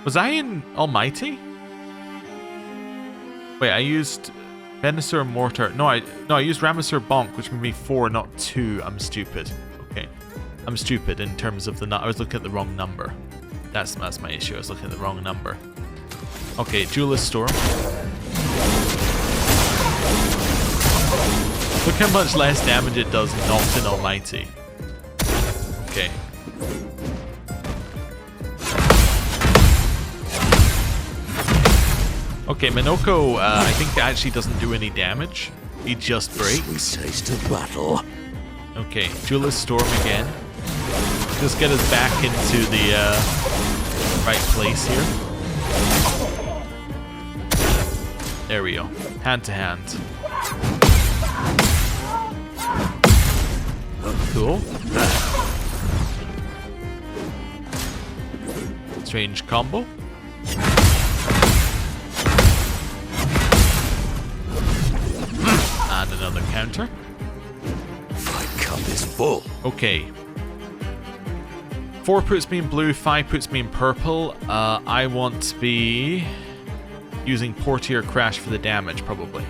Was I in Almighty? Wait, I used Venusaur Mortar. No, I used Ramasur Bonk, which made me 4, not 2. I'm stupid. Okay. I'm stupid in terms of the... I was looking at the wrong number. That's my issue. I was looking at the wrong number. Okay, Duelist Storm. Look how much less damage it does not in Almighty. Okay. Okay, Minoko, I think actually doesn't do any damage. He just breaks.
Sweet taste of battle.
Okay, Julius Storm again. Just get us back into the right place here. There we go. Hand to hand. Cool. Strange combo. And another counter.
My cup is full.
Okay. 4 puts me in blue, 5 puts me in purple. I want to be using Portier Crash for the damage, probably.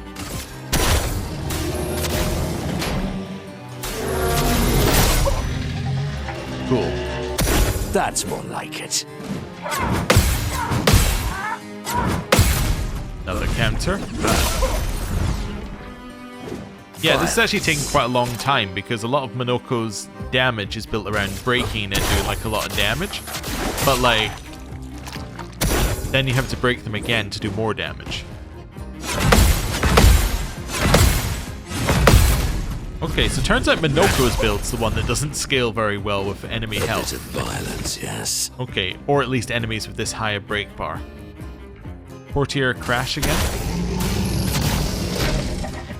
Cool.
That's more like it.
Another counter. Yeah, this is actually taking quite a long time because a lot of Minoko's damage is built around breaking and doing like a lot of damage. But like, then you have to break them again to do more damage. Okay, so turns out Minoko's build's the one that doesn't scale very well with enemy health.
Bit of violence, yes.
Okay, or at least enemies with this higher break bar. Portier Crash again.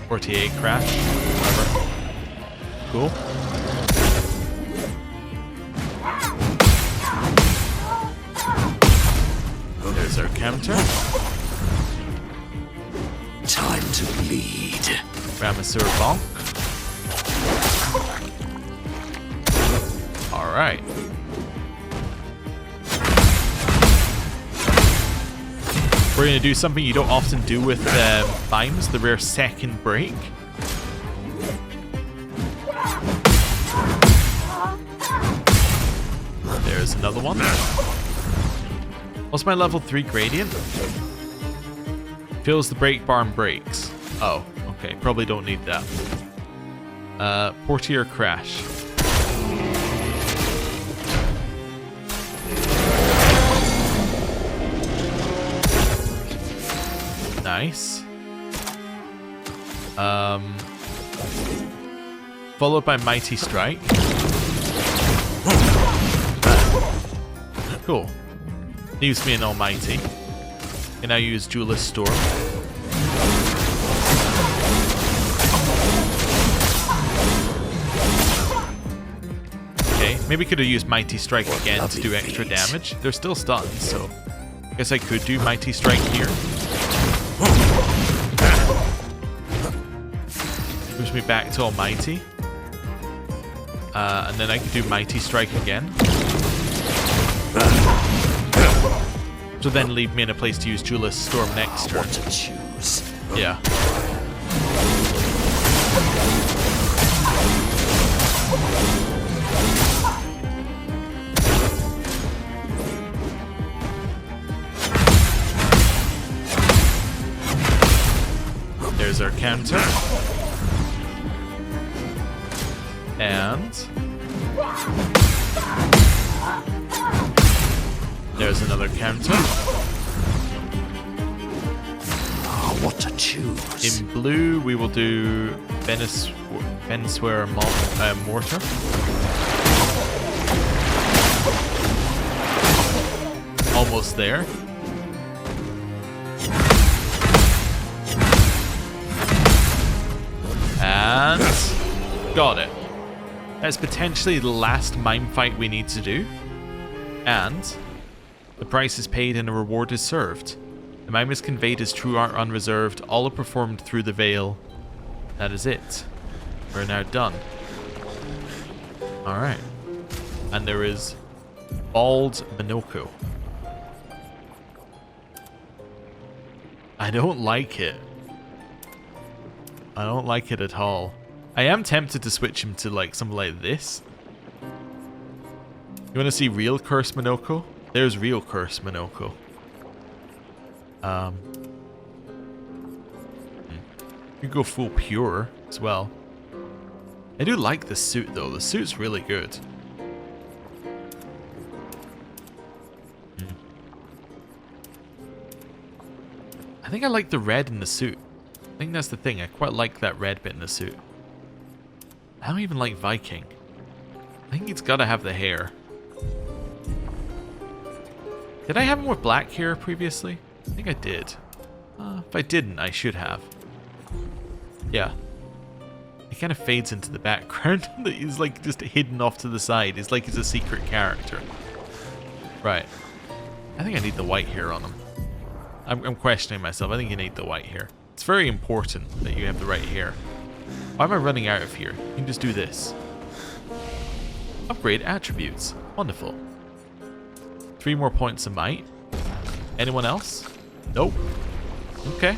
Portier Crash. Whatever. Cool. There's our counter.
Time to bleed.
Ramasur Bonk. Alright. We're going to do something you don't often do with mimes, the rare second break. There's another one. What's my level 3 gradient? Fills the break bar and breaks. Oh, okay. Probably don't need that. Portier Crash. Nice. Followed by Mighty Strike. Cool. Leaves me an Almighty. Can now use Duelist Storm. Okay, maybe could have used Mighty Strike again to do extra damage. They're still stunned, so I guess I could do Mighty Strike here. Moves me back to Almighty. And then I can do Mighty Strike again. So then leave me in a place to use Duelist Storm next turn.
What to choose?
Yeah. There's our counter. And there's another counter.
Oh, what to choose?
In blue, we will do Venezuela Mortar. Almost there. And got it. That's potentially the last mime fight we need to do. And the price is paid and a reward is served. The mime is conveyed as true art unreserved. All are performed through the veil. That is it. We're now done. Alright. And there is Bald Minoko. I don't like it. I don't like it at all. I am tempted to switch him to like something like this. You want to see real Curse Minoko? There's real Curse Minoko. You could go full pure as well. I do like the suit though. The suit's really good. I think I like the red in the suit. I think that's the thing. I quite like that red bit in the suit. I don't even like Viking. I think it's got to have the hair. Did I have more black hair previously? I think I did. If I didn't, I should have. Yeah. He kind of fades into the background. He's like just hidden off to the side. It's like he's a secret character. Right. I think I need the white hair on him. I'm questioning myself. I think you need the white hair. It's very important that you have the right hair. Why am I running out of here? You can just do this. Upgrade attributes. Wonderful. 3 more points of might. Anyone else? Nope. Okay.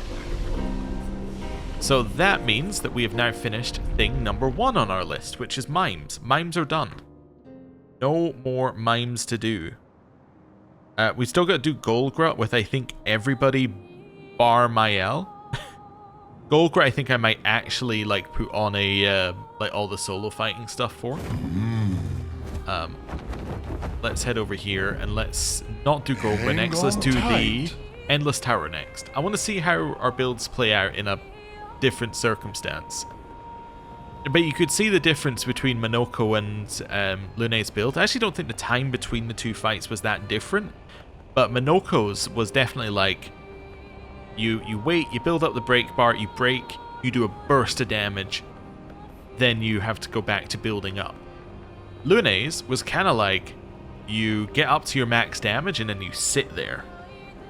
So that means that we have now finished thing number 1 on our list, which is mimes. Mimes are done. No more mimes to do. We still got to do Golgrut with, I think, everybody bar Mael. Golgrut, I think I might actually like put on a like all the solo fighting stuff for. Let's head over here and let's not do Golgrut next. Let's do the Endless Tower next. I want to see how our builds play out in a different circumstance. But you could see the difference between Monoko and Lune's build. I actually don't think the time between the 2 fights was that different. But Monoko's was definitely like, you wait, you build up the break bar, you break, you do a burst of damage, then you have to go back to building up. Lune's was kind of like, you get up to your max damage and then you sit there.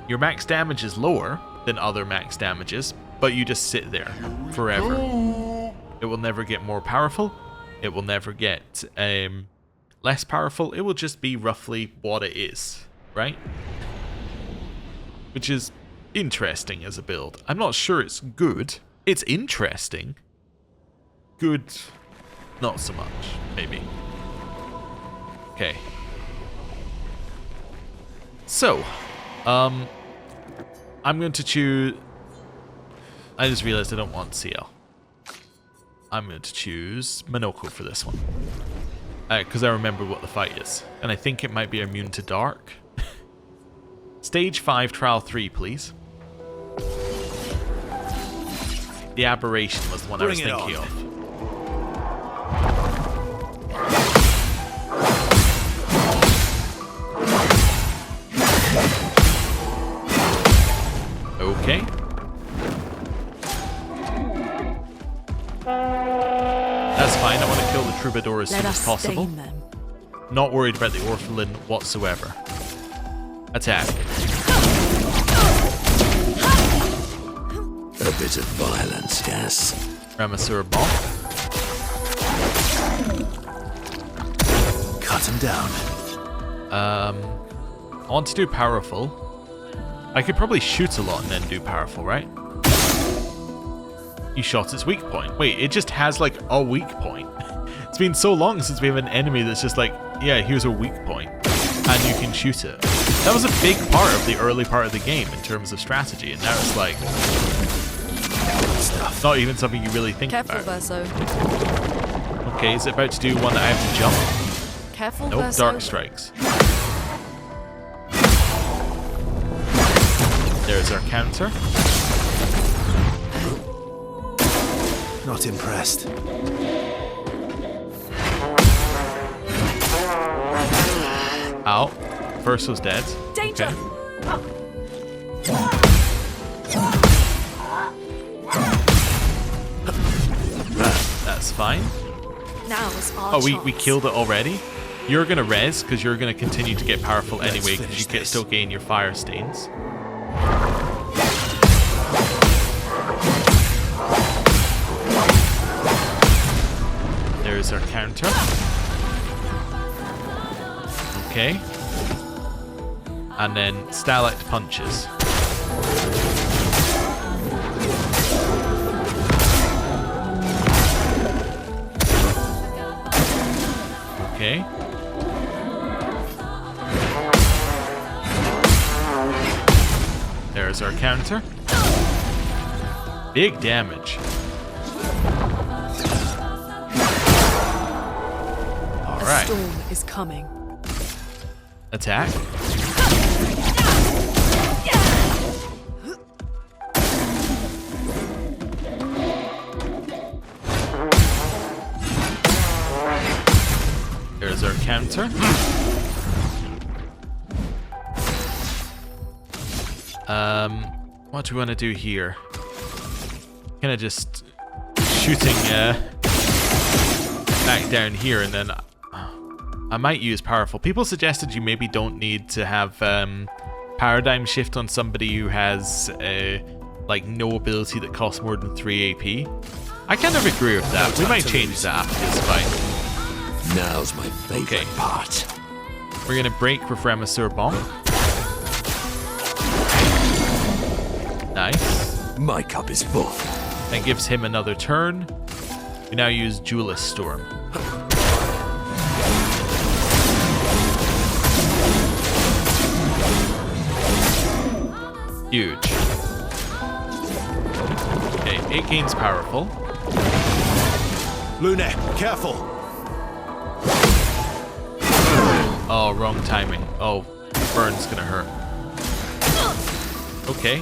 Your max damage is lower than other max damages, but you just sit there forever. It will never get more powerful. It will never get less powerful. It will just be roughly what it is, right? Which is interesting as a build. I'm not sure it's good. It's interesting. Good, not so much, maybe. Okay. So, I'm going to choose... I just realized I don't want CL. I'm going to choose Monoko for this one. Because I remember what the fight is. And I think it might be immune to dark. Stage 5, Trial 3, please. The Aberration was the one I was thinking of. Okay. That's fine, I want to kill the Troubadour as soon as possible. Not worried about the Orphelin whatsoever. Attack.
A bit of violence, yes.
Ramasura Bomb.
Cut him down.
I want to do Powerful. I could probably shoot a lot and then do Powerful, right? You shot its weak point. Wait, it just has like a weak point. It's been so long since we have an enemy that's just like, yeah, here's a weak point, and you can shoot it. That was a big part of the early part of the game in terms of strategy, and now it's like not even something you really think
Careful,
about.
Verso.
Okay, is it about to do one that I have to jump?
Careful,
Nope,
Verso.
Dark Strikes. There's our counter.
Not impressed.
Ow. First was dead.
Danger!
Okay. That's fine.
Now is our
Oh, we
chance.
killed it already? You're gonna res, because you're gonna continue to get powerful anyway, because you can still gain your fire stains. There's our counter. Okay. And then Stalactite punches. Okay. There's our counter. Big damage. All right.
A storm is coming.
Attack. There's our counter. What do we want to do here? Kind of just shooting back down here, and then I might use powerful. People suggested you maybe don't need to have paradigm shift on somebody who has like no ability that costs more than 3 AP. I kind of agree with that. We might change that after this fight.
Now's my favorite part.
We're gonna break with Remisseur Bomb. Nice.
My cup is full.
That gives him another turn. We now use Duelist Storm. Huge. Okay, 8 gains powerful.
Lune, careful.
Oh, wrong timing. Oh, burn's gonna hurt. Okay.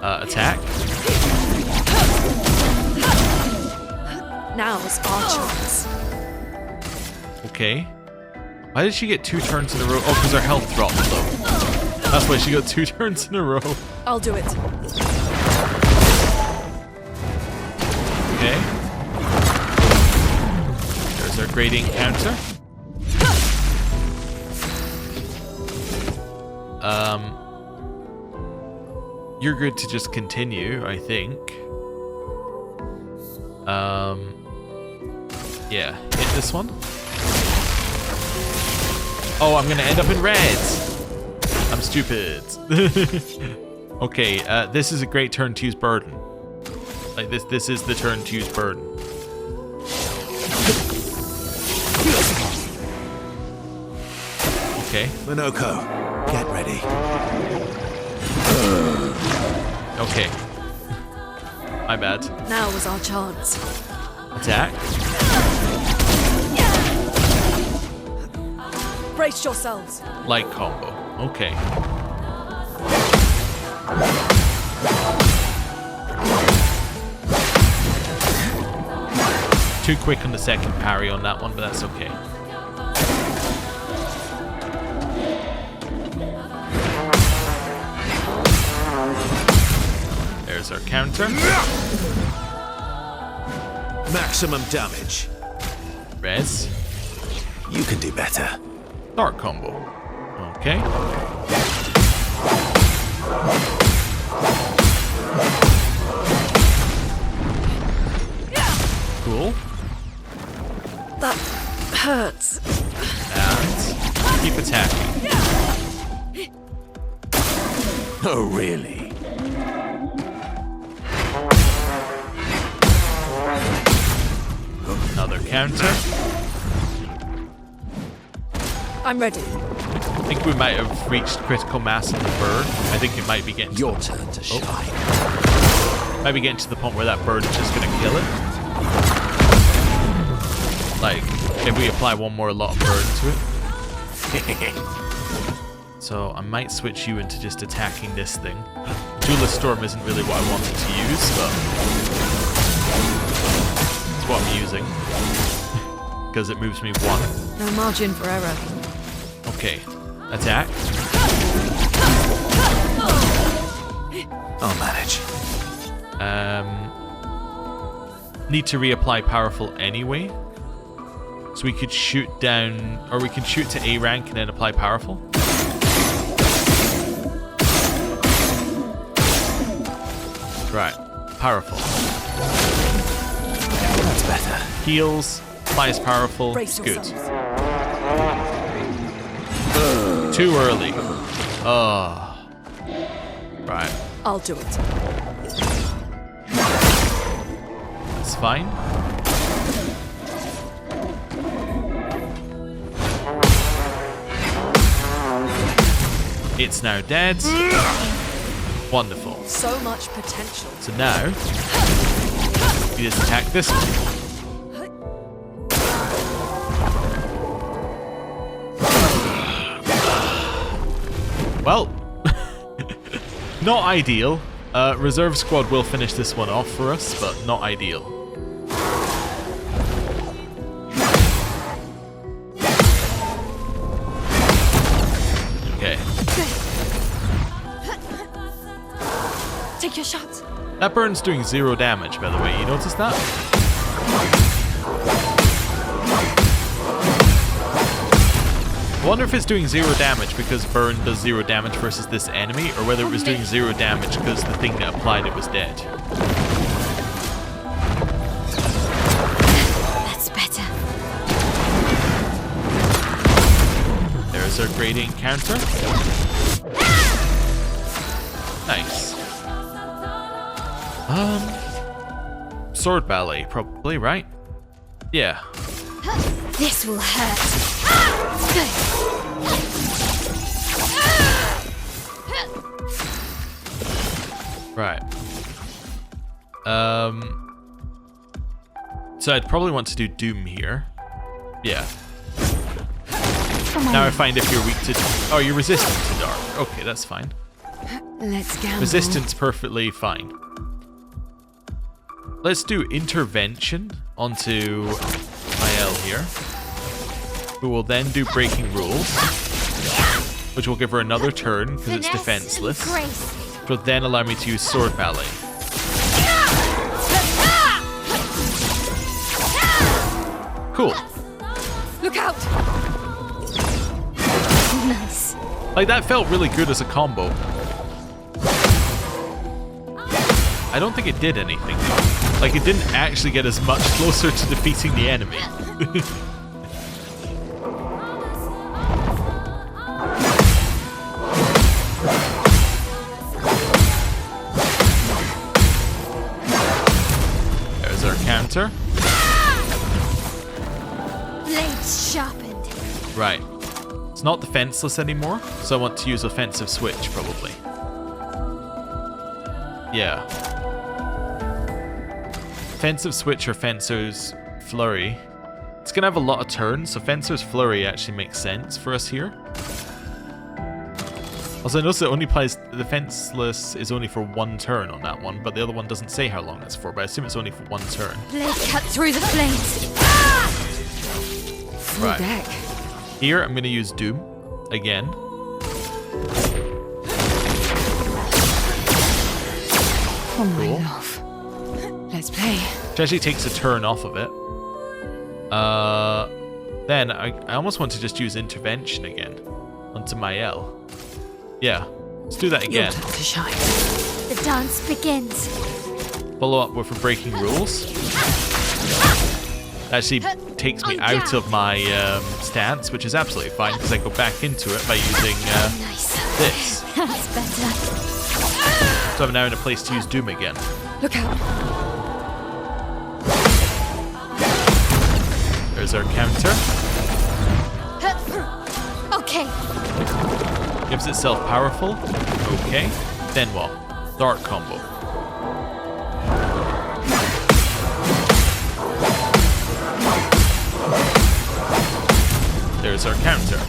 Attack.
Now is our chance.
Okay. Why did she get 2 turns in a row? Oh, because her health dropped low. That's why she got 2 turns in a row.
I'll do it.
Okay. There's our gradient counter. You're good to just continue, I think. Yeah, hit this one. Oh, I'm gonna end up in red. I'm stupid. Okay, this is a great turn to use Burden. Like this is the turn to use Burden. Okay.
Minoko, get ready.
Okay. My bad.
Now is our chance.
Attack.
Brace yourselves.
Light combo. Okay. Too quick on the second parry on that one, but that's okay. There's our counter.
Maximum damage.
Res.
You can do better.
Dark combo. Okay. Cool.
That hurts.
And keep attacking.
Oh, really?
Another counter.
I'm ready.
I think we might have reached critical mass in the bird. I think it might be getting
Your turn to shine.
might be getting to the point where that bird is just gonna kill it. Like, if we apply one more lot of burn to it. So I might switch you into just attacking this thing. Duelist Storm isn't really what I wanted to use, but it's what I'm using. Because it moves me 1.
No margin for error.
Okay. Attack.
I'll manage.
Need to reapply powerful anyway. So we could shoot down, or we can shoot to A rank and then apply powerful. Right. Powerful.
That's better.
Heals. Applies powerful.
Brace
Good.
yourselves.
Too early. Oh. Right.
I'll do it.
That's fine. It's now dead. Wonderful.
So much potential.
So now, you just attack this one. Well, not ideal. Reserve squad will finish this one off for us, but not ideal. That burn's doing 0 damage, by the way. You notice that? I wonder if it's doing 0 damage because burn does 0 damage versus this enemy, or whether it was doing 0 damage because the thing that applied it was dead.
That's better.
There's our gradient counter. Nice. Sword ballet, probably, right? Yeah.
This will hurt.
Right. So I'd probably want to do Doom here. Yeah. Now I find if you're weak to... Oh, you're resistant to dark. Okay, that's fine.
Let's gamble.
Resistance perfectly fine. Let's do intervention onto Mael here, who will then do breaking rules, which will give her another turn because it's defenseless, which will then allow me to use sword ballet. Cool.
Look out!
Nice.
Like, that felt really good as a combo. I don't think it did anything though. Like, it didn't actually get us much closer to defeating the enemy. There's our counter.
Blades sharpened.
Right. It's not defenseless anymore, so I want to use offensive switch, probably. Yeah. Offensive switch or Fencer's Flurry. It's going to have a lot of turns, so Fencer's Flurry actually makes sense for us here. Also, I notice it only applies... The defenseless is only for 1 turn on that one, but the other one doesn't say how long it's for, but I assume it's only for 1 turn.
Blade cut through the flames.
Full
Right.
deck.
Here, I'm going to use Doom again.
Oh my
Cool.
love. Let's play.
Which actually takes a turn off of it. Then I almost want to just use intervention again onto Mael. Yeah, let's do that again.
Your time to shine.
The dance begins.
Follow up with breaking rules. Actually takes me out of my stance, which is absolutely fine because I go back into it by using
Nice.
this.
That's better.
So I'm now in a place to use Doom again.
Look out.
There's our counter.
Okay.
Gives itself powerful. Okay. Then what? Dark combo. There's our counter.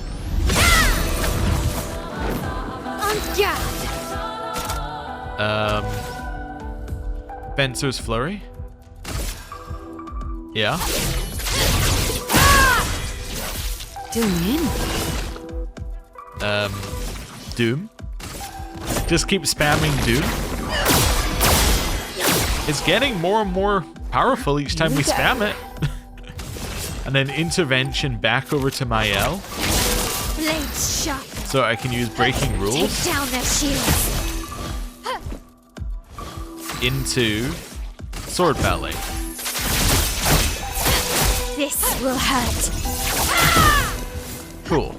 On guard.
Fencer's Flurry. Yeah.
Doom in.
Doom. Just keep spamming Doom. It's getting more and more powerful each time we spam it. And then intervention back over to Mael,
Blades sharp.
so I can use breaking
Take
rules
down their shields.
into sword ballet.
This will hurt.
Cool.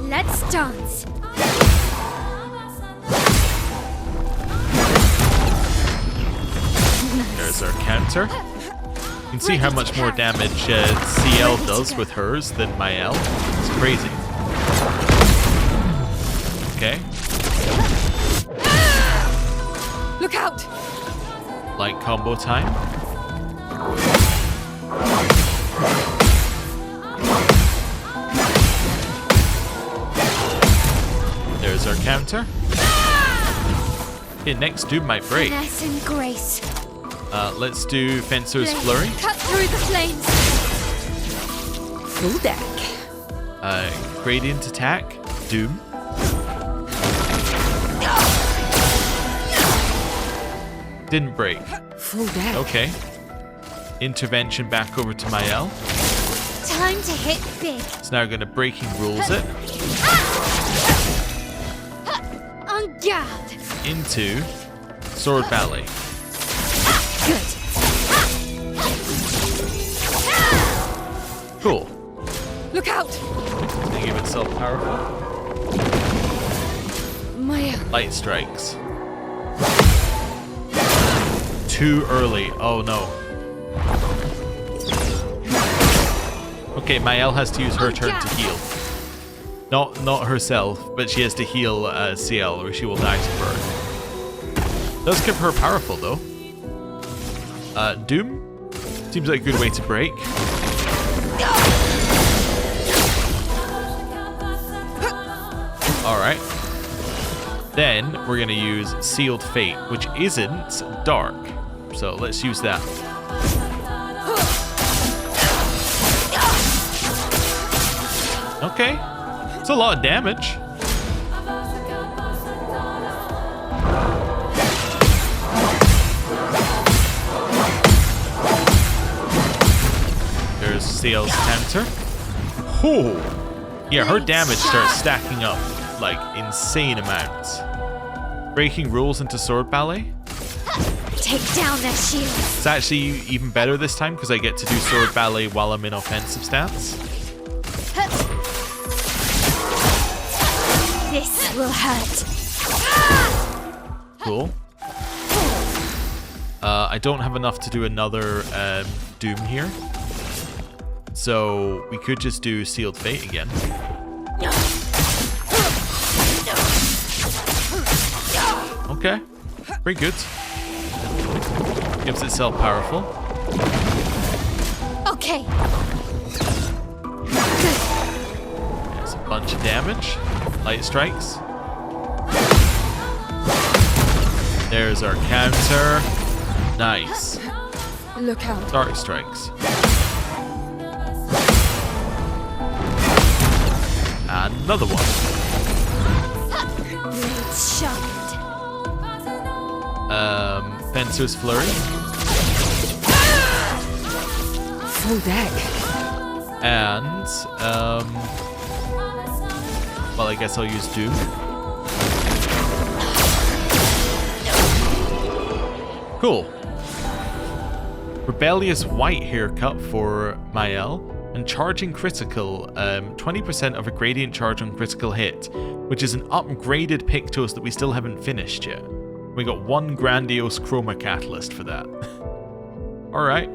Let's dance.
There's our counter. You can see how much more damage CL does with hers than Mael. It's crazy. Okay.
Look out.
Light combo time. There's our counter. Okay, next Doom might break.
Finesse and grace.
Let's do Fencer's
Blade
Flurry.
cut through the flames.
Full deck.
Gradient attack. Doom. Didn't break.
Full deck.
Okay. Intervention back over to Mael.
Time to hit big.
It's now going to breaking rules it
On guard.
into sword ballet.
Good.
Cool.
Look out!
They give itself powerful.
Maya.
Light strikes. Too early. Oh no. Okay, Mael has to use her turn to heal. Not herself, but she has to heal CL or she will die to burn. Does give her powerful though. Doom? Seems like a good way to break. Alright. Then we're going to use Sealed Fate, which isn't dark. So let's use that. Okay. It's a lot of damage. There's CL's counter. Oh! Yeah, her damage starts stacking up like insane amounts. Breaking rules into sword ballet.
Take down their shields.
It's actually even better this time because I get to do sword ballet while I'm in offensive stance.
This will hurt.
Cool. I don't have enough to do another Doom here. So we could just do Sealed Fate again. Okay. Pretty good. Gives itself powerful.
Okay.
There's a bunch of damage. Light strikes. There's our counter. Nice.
Look out.
Dark strikes. Another one.
Blades sharpened.
Fencer's Flurry.
Full deck.
And, well, I guess I'll use Doom. Cool. Rebellious White haircut for Mael. And charging critical, 20% of a gradient charge on critical hit, which is an upgraded Pictos that we still haven't finished yet. We got one grandiose chroma catalyst for that. Alright.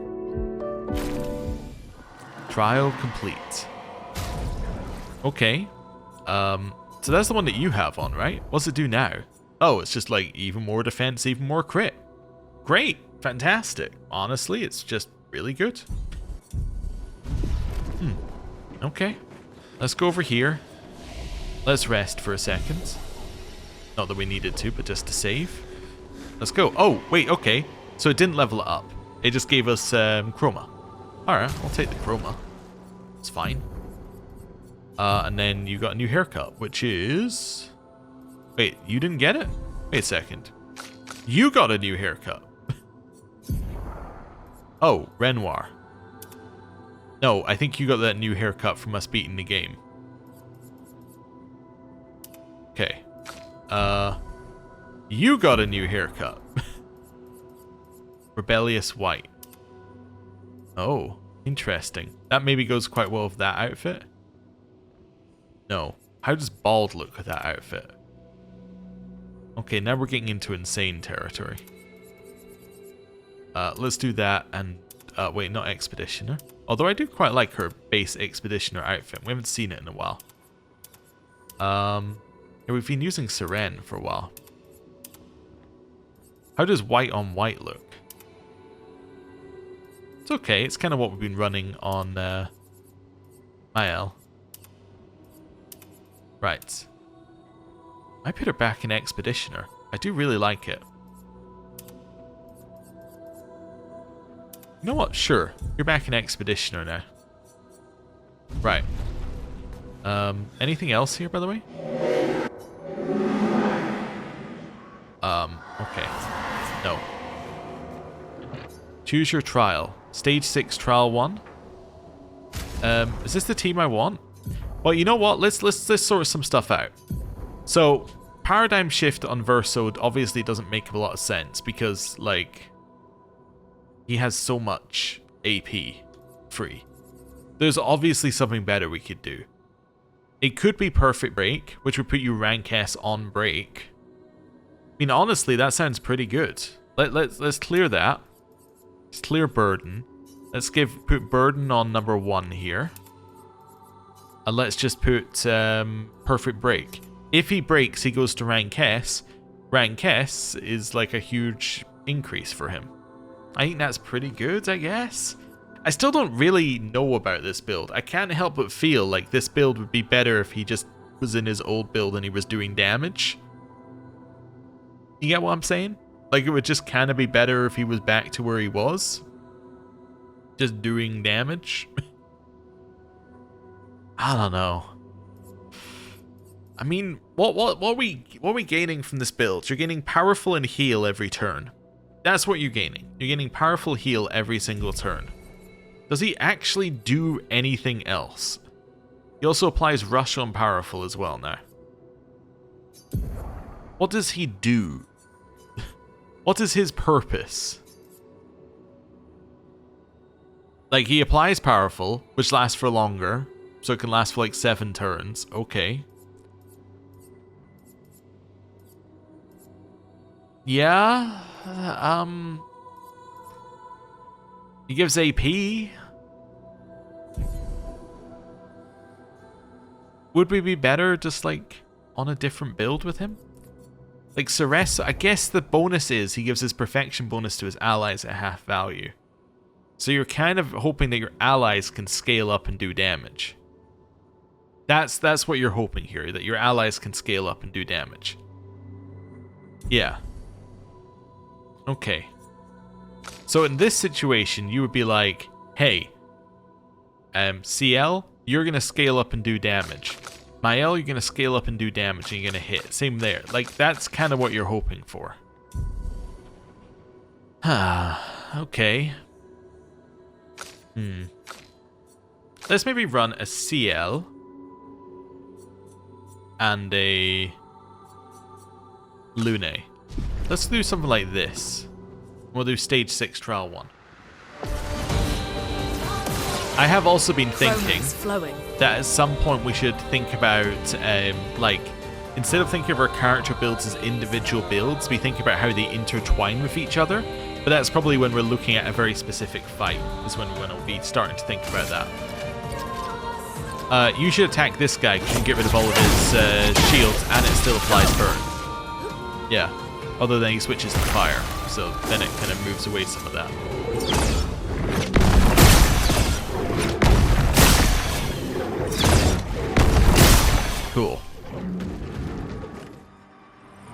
Trial complete. Okay. So that's the one that you have on, right? What's it do now? Oh, it's just like even more defense, even more crit. Great. Fantastic. Honestly, it's just really good. Okay. Let's go over here. Let's rest for a second. Not that we needed to, but just to save. Let's go. Oh, wait, okay. So it didn't level it up. It just gave us chroma. Alright, I'll take the chroma. It's fine. And then you got a new haircut, which is... Wait, you didn't get it? Wait a second. You got a new haircut. Oh, Renoir. No, I think you got that new haircut from us beating the game. Okay. You got a new haircut. Rebellious White. Oh, interesting. That maybe goes quite well with that outfit. No. How does Bald look with that outfit? Okay, now we're getting into insane territory. Let's do that and... wait, not Expeditioner. Although I do quite like her base Expeditioner outfit. We haven't seen it in a while. Yeah, we've been using Seren for a while. How does white on white look? It's okay. It's kind of what we've been running on Mael. Right. I put her back in Expeditioner. I do really like it. You know what? Sure. You're back in Expeditioner now. Right. Anything else here, by the way? Okay. No. Choose your trial. Stage 6 trial 1. Is this the team I want? Well, you know what? Let's sort some stuff out. So, paradigm shift on Verso obviously doesn't make a lot of sense because, like, he has so much AP free. There's obviously something better we could do. It could be Perfect Break, which would put you rank S on break. I mean, honestly, that sounds pretty good. Let's clear that. Let's clear Burden. Let's put Burden on number 1 here. And let's just put Perfect Break. If he breaks, he goes to rank S. Rank S is like a huge increase for him. I think that's pretty good, I guess. I still don't really know about this build. I can't help but feel like this build would be better if he just was in his old build and he was doing damage. You get what I'm saying? Like, it would just kind of be better if he was back to where he was. Just doing damage. I don't know. I mean, what are we gaining from this build? You're gaining powerful and heal every turn. That's what you're gaining. You're gaining powerful heal every single turn. Does he actually do anything else? He also applies rush on powerful as well now. What does he do? What is his purpose? Like, he applies powerful, which lasts for longer, so it can last for like 7 turns. Okay. Yeah. He gives AP. Would we be better just like on a different build with him? Like Ceres, I guess the bonus is he gives his perfection bonus to his allies at half value. So you're kind of hoping that your allies can scale up and do damage. That's what you're hoping here, that your allies can scale up and do damage. Yeah. Okay. So in this situation, you would be like, hey, CL, you're going to scale up and do damage. Mael, you're going to scale up and do damage and you're going to hit. Same there. Like, that's kind of what you're hoping for. Okay. Let's maybe run a CL and a Lune. Let's do something like this. We'll do stage 6 trial 1. I have also been thinking that at some point we should think about, like, instead of thinking of our character builds as individual builds, we think about how they intertwine with each other. But that's probably when we're looking at a very specific fight, is when we'll be starting to think about that. You should attack this guy because you can get rid of all of his shields and it still applies burn. Yeah, other than he switches to fire, so then it kind of moves away some of that. Cool.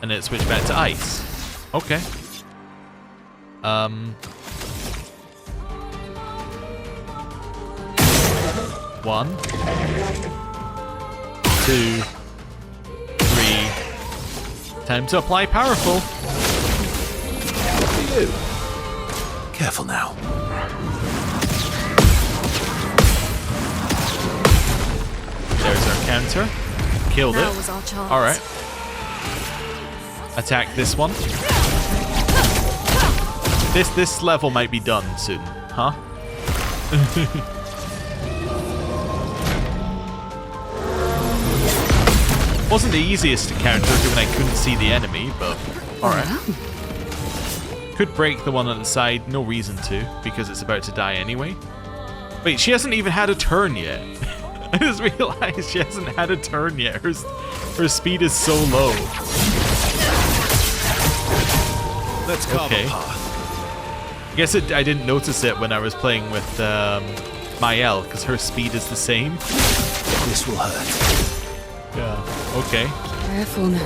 And it switched back to ice. Okay. 1, 2, 3. Time to apply powerful.
For you. Careful now.
There's our counter. Killed
Now
it.
was our chance.
All right. Attack this one. This level might be done soon, huh? Wasn't the easiest to counter given I couldn't see the enemy, but alright. Could break the one on the side, no reason to, because it's about to die anyway. Wait, she hasn't even had a turn yet. I just realized she hasn't had a turn yet. Her speed is so low.
Let's carve
Okay.
a path.
I guess I didn't notice it when I was playing with Mael, because her speed is the same.
This will hurt.
Yeah, okay.
Careful now.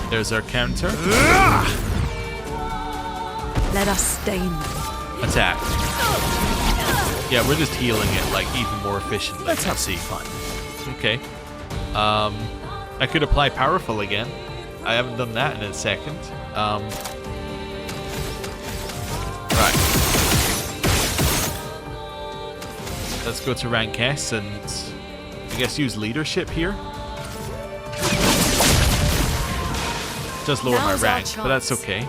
There's our counter.
Let us stain them.
Attack. Yeah, we're just healing it like even more efficiently.
Let's have some fun.
Okay. I could apply powerful again. I haven't done that in a second. Right. Let's go to rank S and I guess use leadership here. Just lower my rank, but that's okay.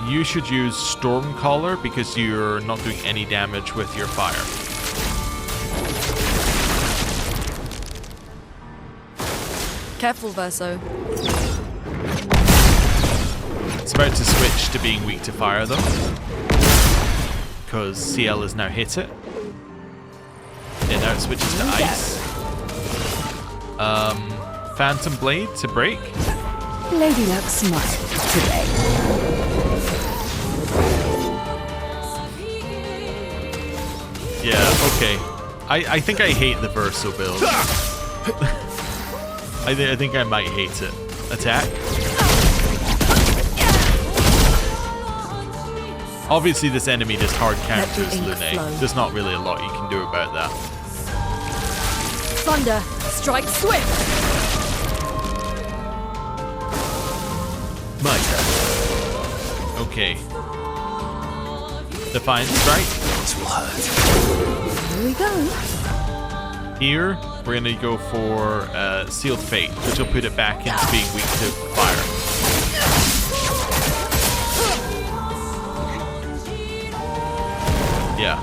You should use Stormcaller because you're not doing any damage with your fire.
Careful, Verso.
It's about to switch to being weak to fire though, because CL has now hit it. And now it switches to ice. Phantom Blade to break.
Lady Luck smile today.
Yeah, okay. I think I hate the Verso build. I think I might hate it. Attack. Obviously this enemy just hard counters Lune. There's not really a lot you can do about that.
Thunder, strike swift.
My turn.
Okay. Defiant Strike.
This will hurt.
Here we go.
Here, we're going to go for Sealed Fate, which will put it back into being weak to fire. Yeah.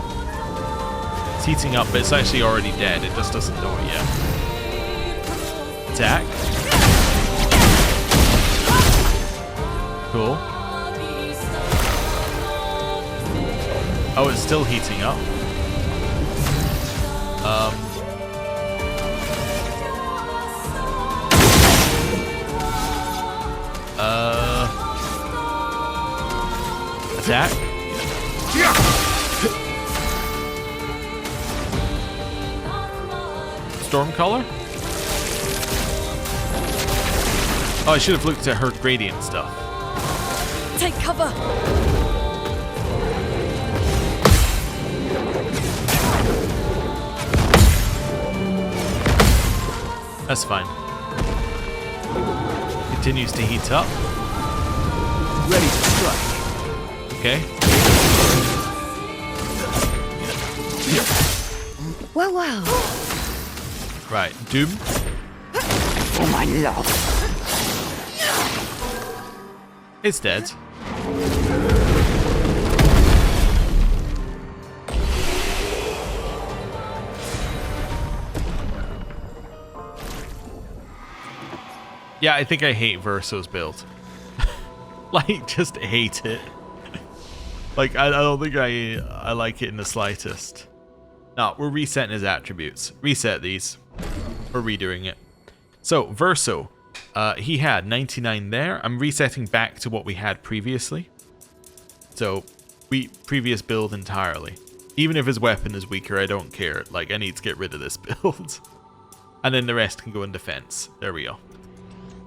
It's heating up, but it's actually already dead. It just doesn't know it yet. Attack. Cool. Oh, it's still heating up. Attack. Stormcaller? Oh, I should have looked at her gradient stuff.
Take cover.
That's fine. Continues to heat up.
Ready to strike.
Okay.
Well, well.
Right. Doom.
For my love.
It's dead. Yeah, I think I hate Verso's build. Like, just hate it. Like, I don't think I like it in the slightest. No, we're resetting his attributes. Reset these. We're redoing it. So, Verso. He had 99 there. I'm resetting back to what we had previously. So, previous build entirely. Even if his weapon is weaker, I don't care. Like, I need to get rid of this build. And then the rest can go in defense. There we go.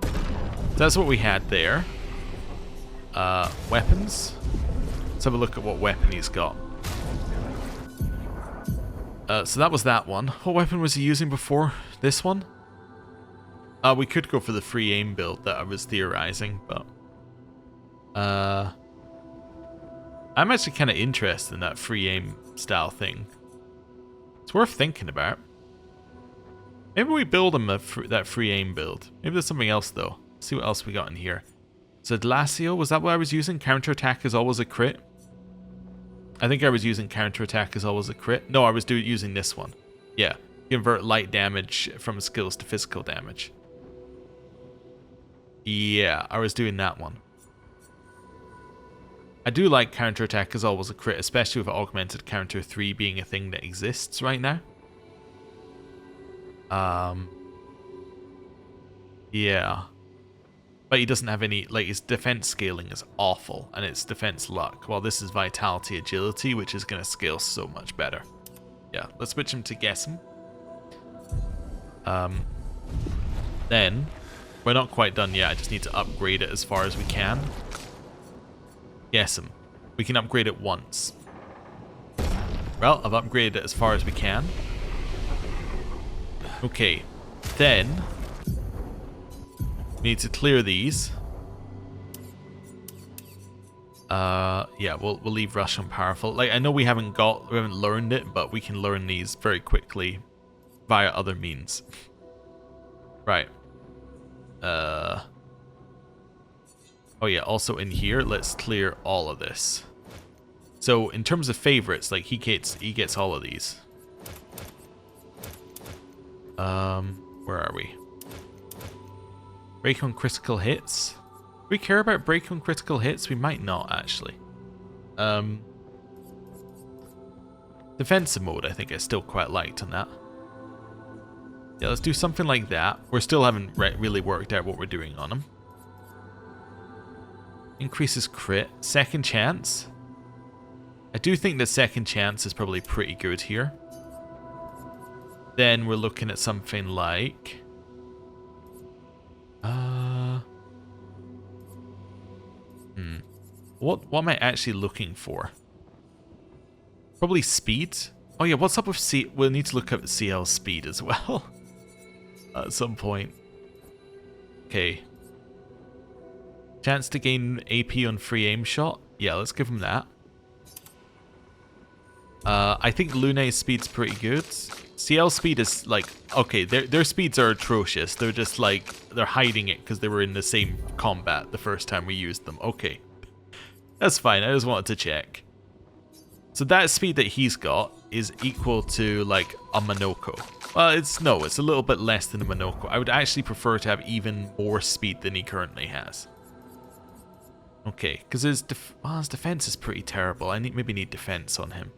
So that's what we had there. Weapons. Let's have a look at what weapon he's got. So that was that one. What weapon was he using before this one? We could go for the free aim build that I was theorizing, but I'm actually kind of interested in that free aim style thing. It's worth thinking about. Maybe we build him that free aim build. Maybe there's something else though. Let's see what else we got in here. So Glacio, was that what I was using? Counterattack is always a crit. I think I was using counterattack is always a crit. No, I was using this one. Yeah, convert light damage from skills to physical damage. Yeah, I was doing that one. I do like counterattack is always a crit, especially with augmented counter 3 being a thing that exists right now. Yeah. But he doesn't have any, like, his defense scaling is awful, and it's defense luck, while this is vitality agility, which is going to scale so much better. Yeah, let's switch him to guess him. Then, we're not quite done yet, I just need to upgrade it as far as we can. Guess him. We can upgrade it once. Well, I've upgraded it as far as we can. Okay. Then we need to clear these. Yeah, we'll leave rush on powerful. Like, I know we haven't learned it, but we can learn these very quickly via other means. Right. Oh yeah, also in here, let's clear all of this. So in terms of favorites, like he gets all of these. Where are we? Break on critical hits. Do we care about break on critical hits? We might not actually. Defensive mode, I think I still quite liked on that. Yeah, let's do something like that. We still haven't really worked out what we're doing on him. Increases crit. Second chance. I do think the second chance is probably pretty good here. Then we're looking at something like... What am I actually looking for? Probably speed? Oh yeah, what's up with C... We'll need to look up CL's speed as well. At some point. Okay. Chance to gain AP on free aim shot? Yeah, let's give him that. I think Lune's speed's pretty good. CL speed is like... Okay, their speeds are atrocious. They're just like... They're hiding it because they were in the same combat the first time we used them. Okay. That's fine, I just wanted to check. So that speed that he's got is equal to like a Monoko. Well, it's a little bit less than a Monoko. I would actually prefer to have even more speed than he currently has. Okay, because his defense is pretty terrible. I maybe need defense on him.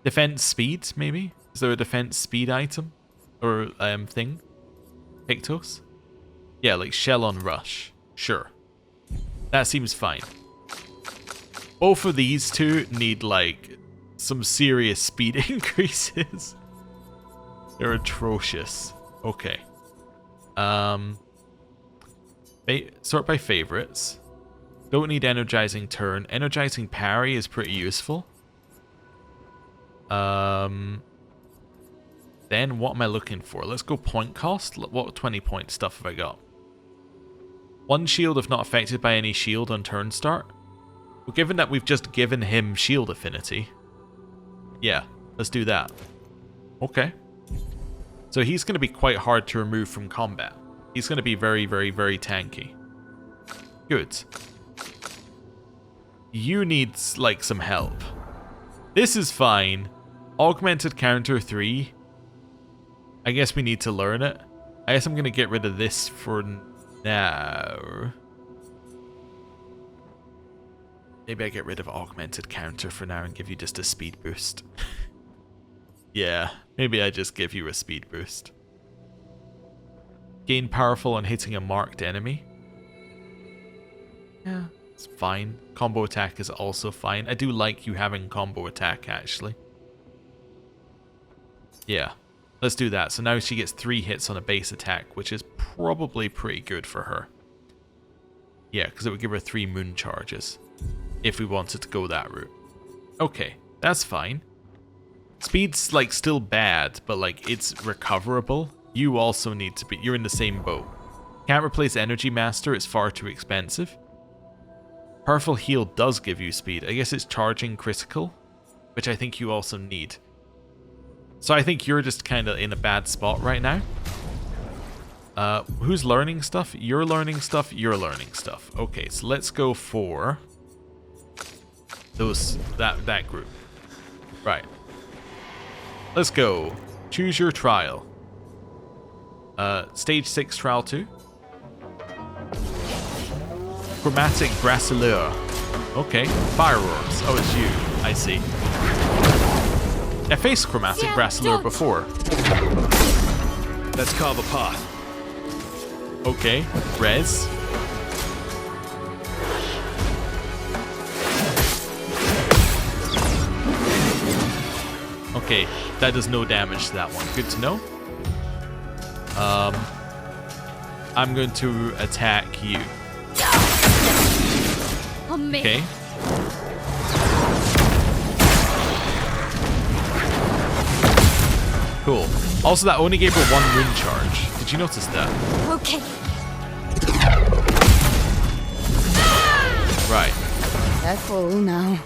Defense speed, maybe? Is there a defense speed item? Or thing? Pictos? Yeah, like shell on rush. Sure. That seems fine. Both of these two need like some serious speed increases. They're atrocious. Okay. Sort by favorites. Don't need energizing turn. Energizing parry is pretty useful. Then what am I looking for? Let's go point cost. What 20 point stuff have I got? One shield if not affected by any shield on turn start. Well, given that we've just given him shield affinity. Yeah, let's do that. Okay. So he's going to be quite hard to remove from combat. He's going to be very, very, very tanky. Good. You need, like, some help. This is fine. Augmented counter 3. I guess we need to learn it. I guess I'm going to get rid of this for now. Maybe I get rid of augmented counter for now and give you just a speed boost. Yeah, maybe I just give you a speed boost. Gain powerful on hitting a marked enemy. Yeah, it's fine. Combo attack is also fine. I do like you having combo attack, actually. Yeah, let's do that. So now she gets 3 hits on a base attack, which is probably pretty good for her. Yeah, because it would give her 3 moon charges. If we wanted to go that route. Okay, that's fine. Speed's like still bad, but like it's recoverable. You also need to be, you're in the same boat. Can't replace Energy Master, it's far too expensive. Powerful Heal does give you speed. I guess it's charging critical, which I think you also need. So I think you're just kind of in a bad spot right now. Who's learning stuff? You're learning stuff, you're learning stuff. Okay, so let's go for that group. Right. Let's go. Choose your trial. Stage 6 trial 2. Chromatic Brassilleur. Okay. Fireworks. Oh, it's you. I see. I faced Chromatic Brassilleur before.
Let's carve a path.
Okay. Res. Okay, that does no damage to that one. Good to know. I'm going to attack you. Okay. Cool. Also, that only gave her 1 wound charge. Did you notice that?
Okay.
Right.
Careful now.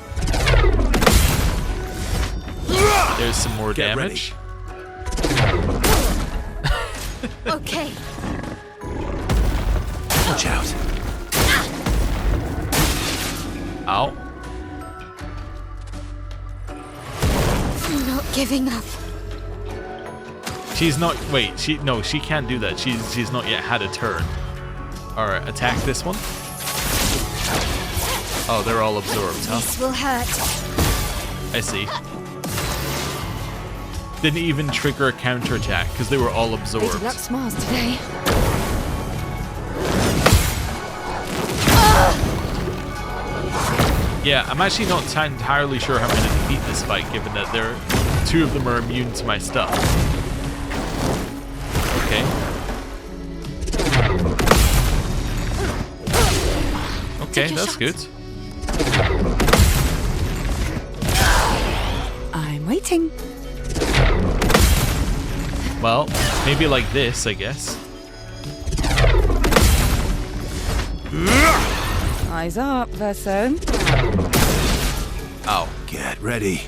There's some more
Get
damage.
Okay.
Watch out.
Ow.
I'm not giving up.
She's not. Wait. She can't do that. She's not yet had a turn. All right. Attack this one. Oh, they're all absorbed, huh?
This will hurt.
I see. Didn't even trigger a counterattack because they were all
They
absorbed.
deluxe smiles today.
Yeah, I'm actually not entirely sure how I'm going to defeat this fight, given that 2 of them are immune to my stuff. Okay. Okay, that's good.
I'm waiting.
Well, maybe like this, I guess.
Eyes up, Verso.
Ow.
Get ready.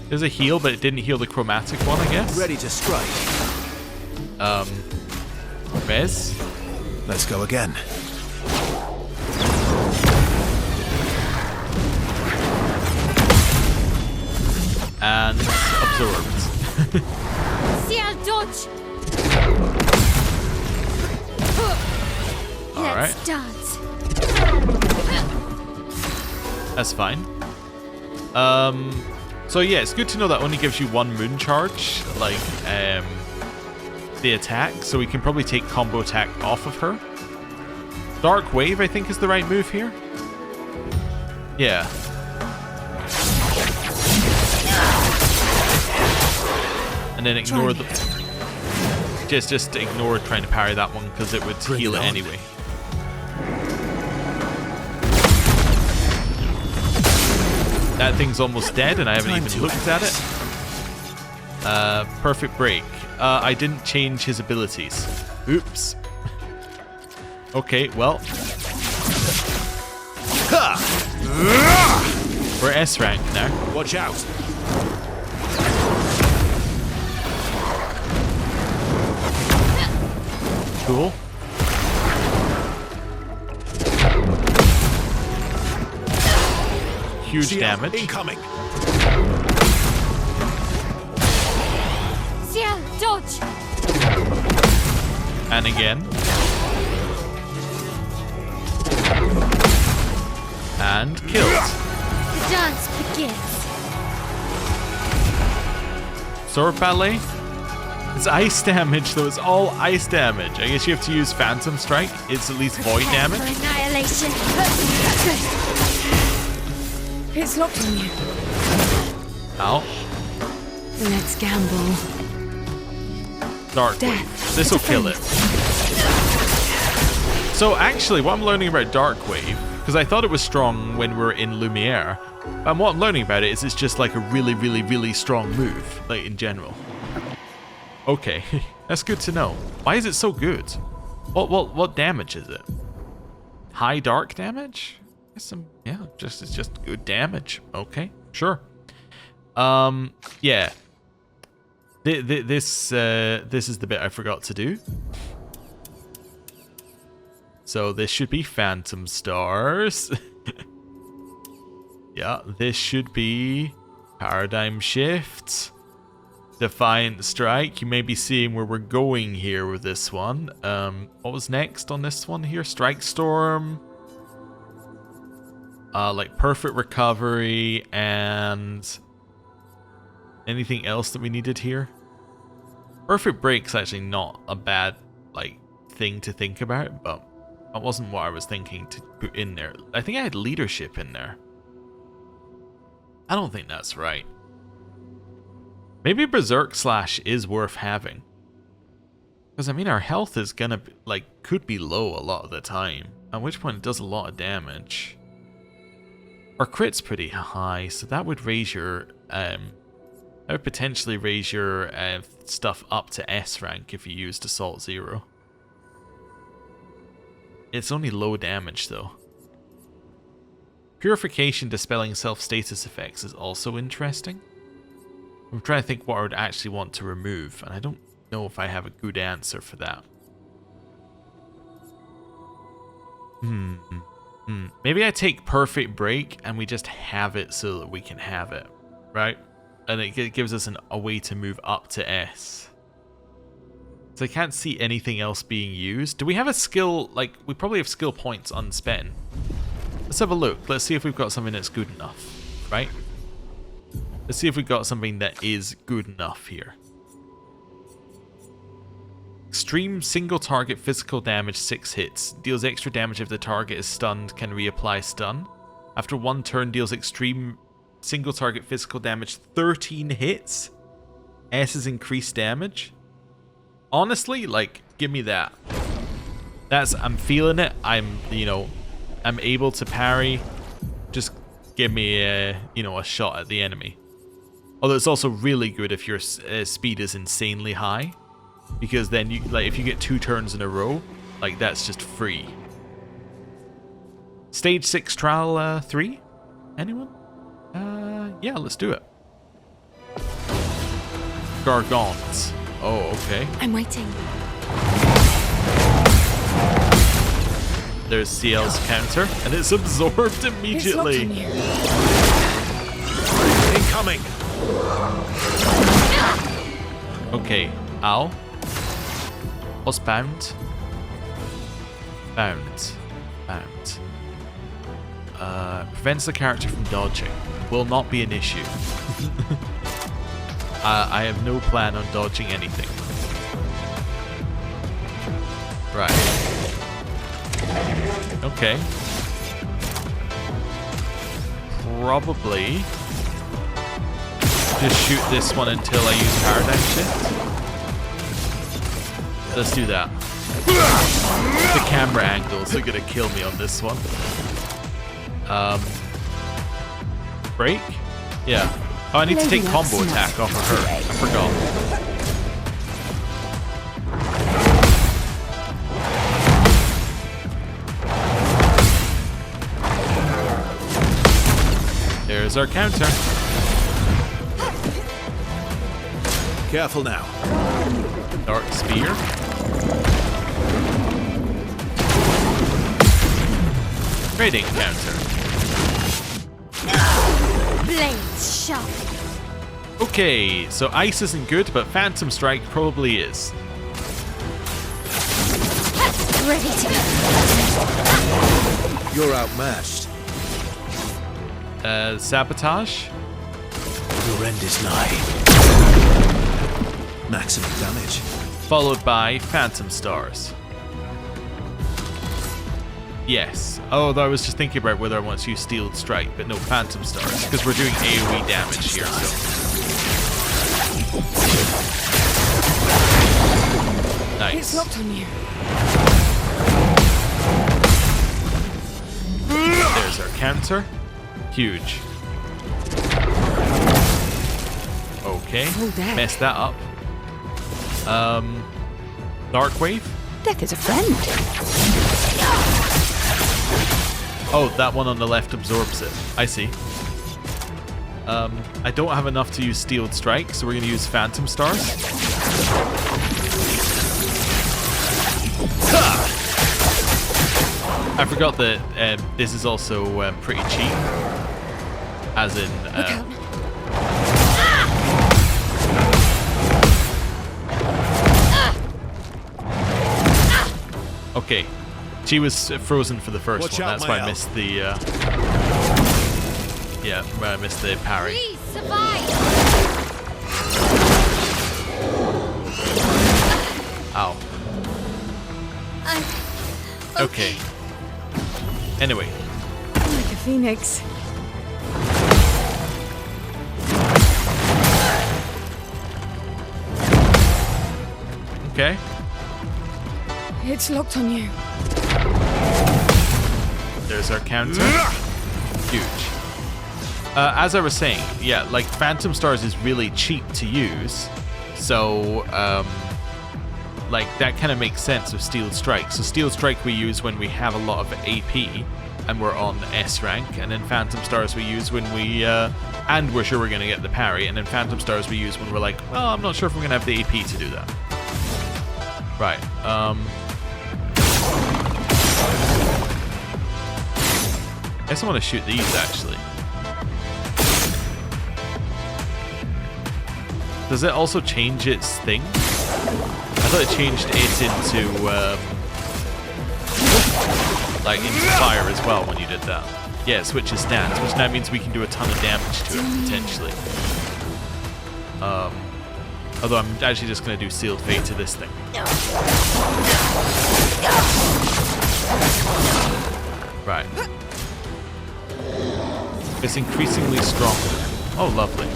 There's a heal, but it didn't heal the chromatic one, I guess.
Ready to strike.
Res?
Let's go again.
And absorbed.
Ciel, dodge!
Alright.
Let's dance.
That's fine. So yeah, it's good to know that only gives you 1 moon charge, like, the attack, so we can probably take combo attack off of her. Dark Wave, I think, is the right move here. Yeah. And then ignore the... Just ignore trying to parry that one, because it would heal it anyway. That thing's almost dead, and I haven't even looked at it. Perfect break. I didn't change his abilities. Oops. Okay, well. We're S rank now.
Watch out.
Cool. Huge damage.
Incoming.
Ciel, dodge!
And again. And killed.
The dance begins.
Sword Ballet? It's ice damage, though. It's all ice damage. I guess you have to use Phantom Strike. It's at least void
Prepare
damage.
for annihilation. It's locked on you.
Ow.
Let's gamble.
Dark
Death.
Wave. This will kill it. So actually, what I'm learning about Dark Wave, because I thought it was strong when we were in Lumiere, and what I'm learning about it is it's just like a really, really, really strong move, like in general. Okay, that's good to know. Why is it so good? What damage is it? High dark damage? Yeah, it's just good damage. Okay, sure. Yeah. This is the bit I forgot to do. So this should be Phantom Stars. Yeah, this should be Paradigm Shift. Defiant Strike. You may be seeing where we're going here with this one. What was next on this one here? Strike Storm. Like Perfect Recovery and anything else that we needed here? Perfect Break's actually not a bad like thing to think about, but that wasn't what I was thinking to put in there. I think I had Leadership in there. I don't think that's right. Maybe Berserk Slash is worth having. Because, I mean, our health is gonna, could be low a lot of the time. At which point it does a lot of damage. Our crit's pretty high, so that would raise your That would potentially raise your stuff up to S rank if you used Assault 0. It's only low damage though. Purification dispelling self-status effects is also interesting. I'm trying to think what I would actually want to remove, and I don't know if I have a good answer for that. Maybe I take Perfect Break and we just have it so that we can have it, right? And it gives us a way to move up to S. So I can't see anything else being used. Do we have a skill, like, we probably have skill points unspent. Let's have a look. Let's see if we've got something that's good enough, right? Let's see if we've got something that is good enough here. Extreme single target physical damage 6 hits. Deals extra damage if the target is stunned, can reapply stun. After 1 turn deals extreme single target physical damage 13 hits. S is increased damage. Honestly, like, give me that. I'm feeling it. I'm able to parry. Just give me a shot at the enemy. Although it's also really good if your speed is insanely high, because then if you get 2 turns in a row, like, that's just free. Stage 6 trial 3? Anyone? Yeah, let's do it. Gargants. Oh, okay.
I'm waiting.
There's CL's counter, and it's absorbed immediately.
Incoming.
Okay, Al. What's bound? Bound. Prevents the character from dodging. Will not be an issue. I have no plan on dodging anything. Right. Okay. Probably just shoot this one until I use paradigm shift. Let's do that. The camera angles are gonna kill me on this one. Break? Yeah. Oh, I need to take combo attack off of her. I forgot. There's our counter.
Careful now.
Dark Spear. Raiding counter.
Blades sharp.
Okay, so Ice isn't good, but Phantom Strike probably is.
Ready to go.
You're outmatched.
Sabotage.
Your end is nigh. Maximum damage.
Followed by Phantom Stars. Yes. Oh, I was just thinking about whether I want to use Steeled Strike, but no, Phantom Stars, because we're doing AoE damage here, so. Nice.
It's locked on you.
There's our counter. Huge. Okay. Messed that up. Dark Wave.
Death is a friend.
Oh, that one on the left absorbs it. I see. I don't have enough to use Steeled Strike, so we're going to use Phantom Stars. I forgot that this is also pretty cheap. As in...
Look out.
Okay. She was frozen for the first
Watch
one.
out,
That's why I
Mael.
missed the... yeah, why I missed the parry.
Please survive.
Ow. Okay. Anyway.
Like a phoenix.
Okay.
It's locked on you.
There's our counter. Huge. As I was saying, yeah, like Phantom Stars is really cheap to use, so like that kind of makes sense with Steel Strike. So Steel Strike we use when we have a lot of AP and we're on S rank, and then Phantom Stars we use when we and we're sure we're going to get the parry, and then Phantom Stars we use when we're like, well, I'm not sure if we're going to have the AP to do that. Right. I guess I want to shoot these actually. Does it also change its thing? I thought it changed it into like into fire as well when you did that. Yeah, it switches stance, which now means we can do a ton of damage to it potentially. Although I'm actually just going to do Sealed Fate to this thing. Right. It's increasingly stronger. Oh, lovely.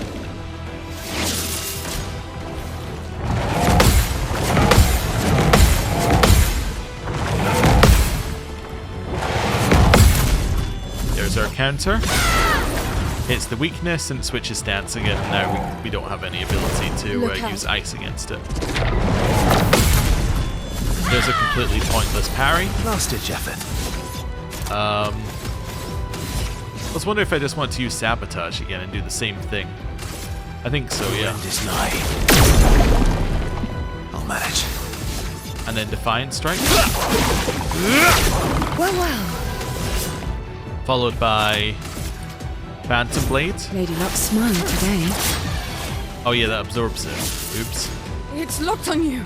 There's our counter. Hits the weakness and switches stance again. Now we don't have any ability to use ice against it. There's a completely pointless parry.
Last ditch effort.
I was wondering if I just want to use Sabotage again and do the same thing. I think so, yeah.
End is nigh. I'll manage.
And then Defiant Strike.
Well.
Followed by Phantom Blade.
Lady Luck's smiling today.
Oh yeah, that absorbs it. Oops.
It's locked on you.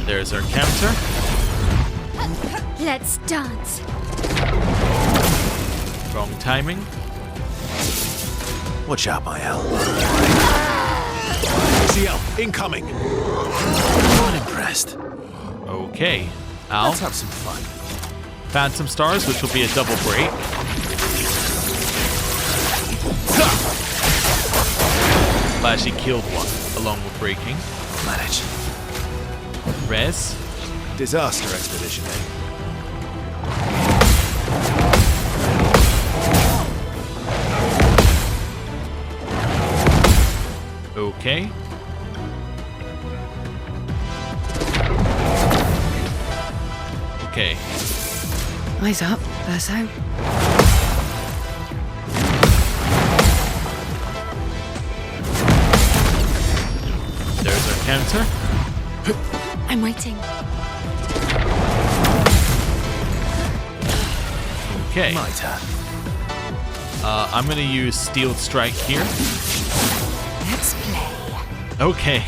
There's our counter.
Let's dance.
Wrong timing.
Watch out, my L. CL, incoming. Not impressed.
Okay. Al.
Let's have some fun.
Phantom Stars, which will be a double break. I actually killed one along with breaking.
I'll manage.
Res.
Disaster expedition, eh?
Okay. Okay.
Eyes up, Verso.
There's our counter.
I'm waiting.
Okay.
My turn.
I'm gonna use Steel Strike here.
Let's play.
Okay.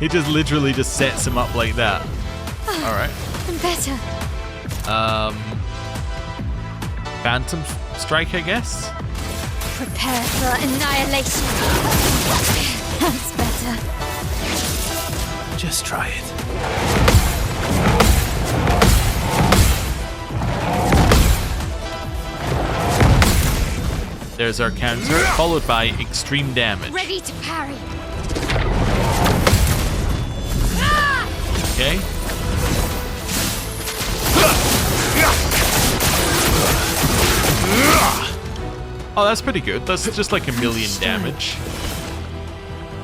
It just literally just sets him up like that. Alright.
I'm better.
Phantom Strike, I guess?
Prepare for annihilation. That's better.
Just try it.
There's our counter, followed by extreme damage.
Ready to parry.
Okay. Oh, that's pretty good. That's just like 1,000,000 damage.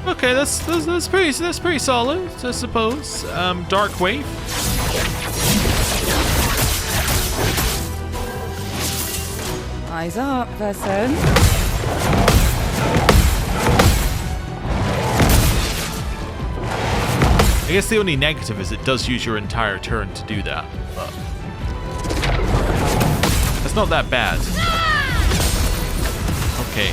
Okay, that's pretty solid, I suppose. Dark Wave.
Eyes up, Verso.
I guess the only negative is it does use your entire turn to do that, but it's not that bad. Okay.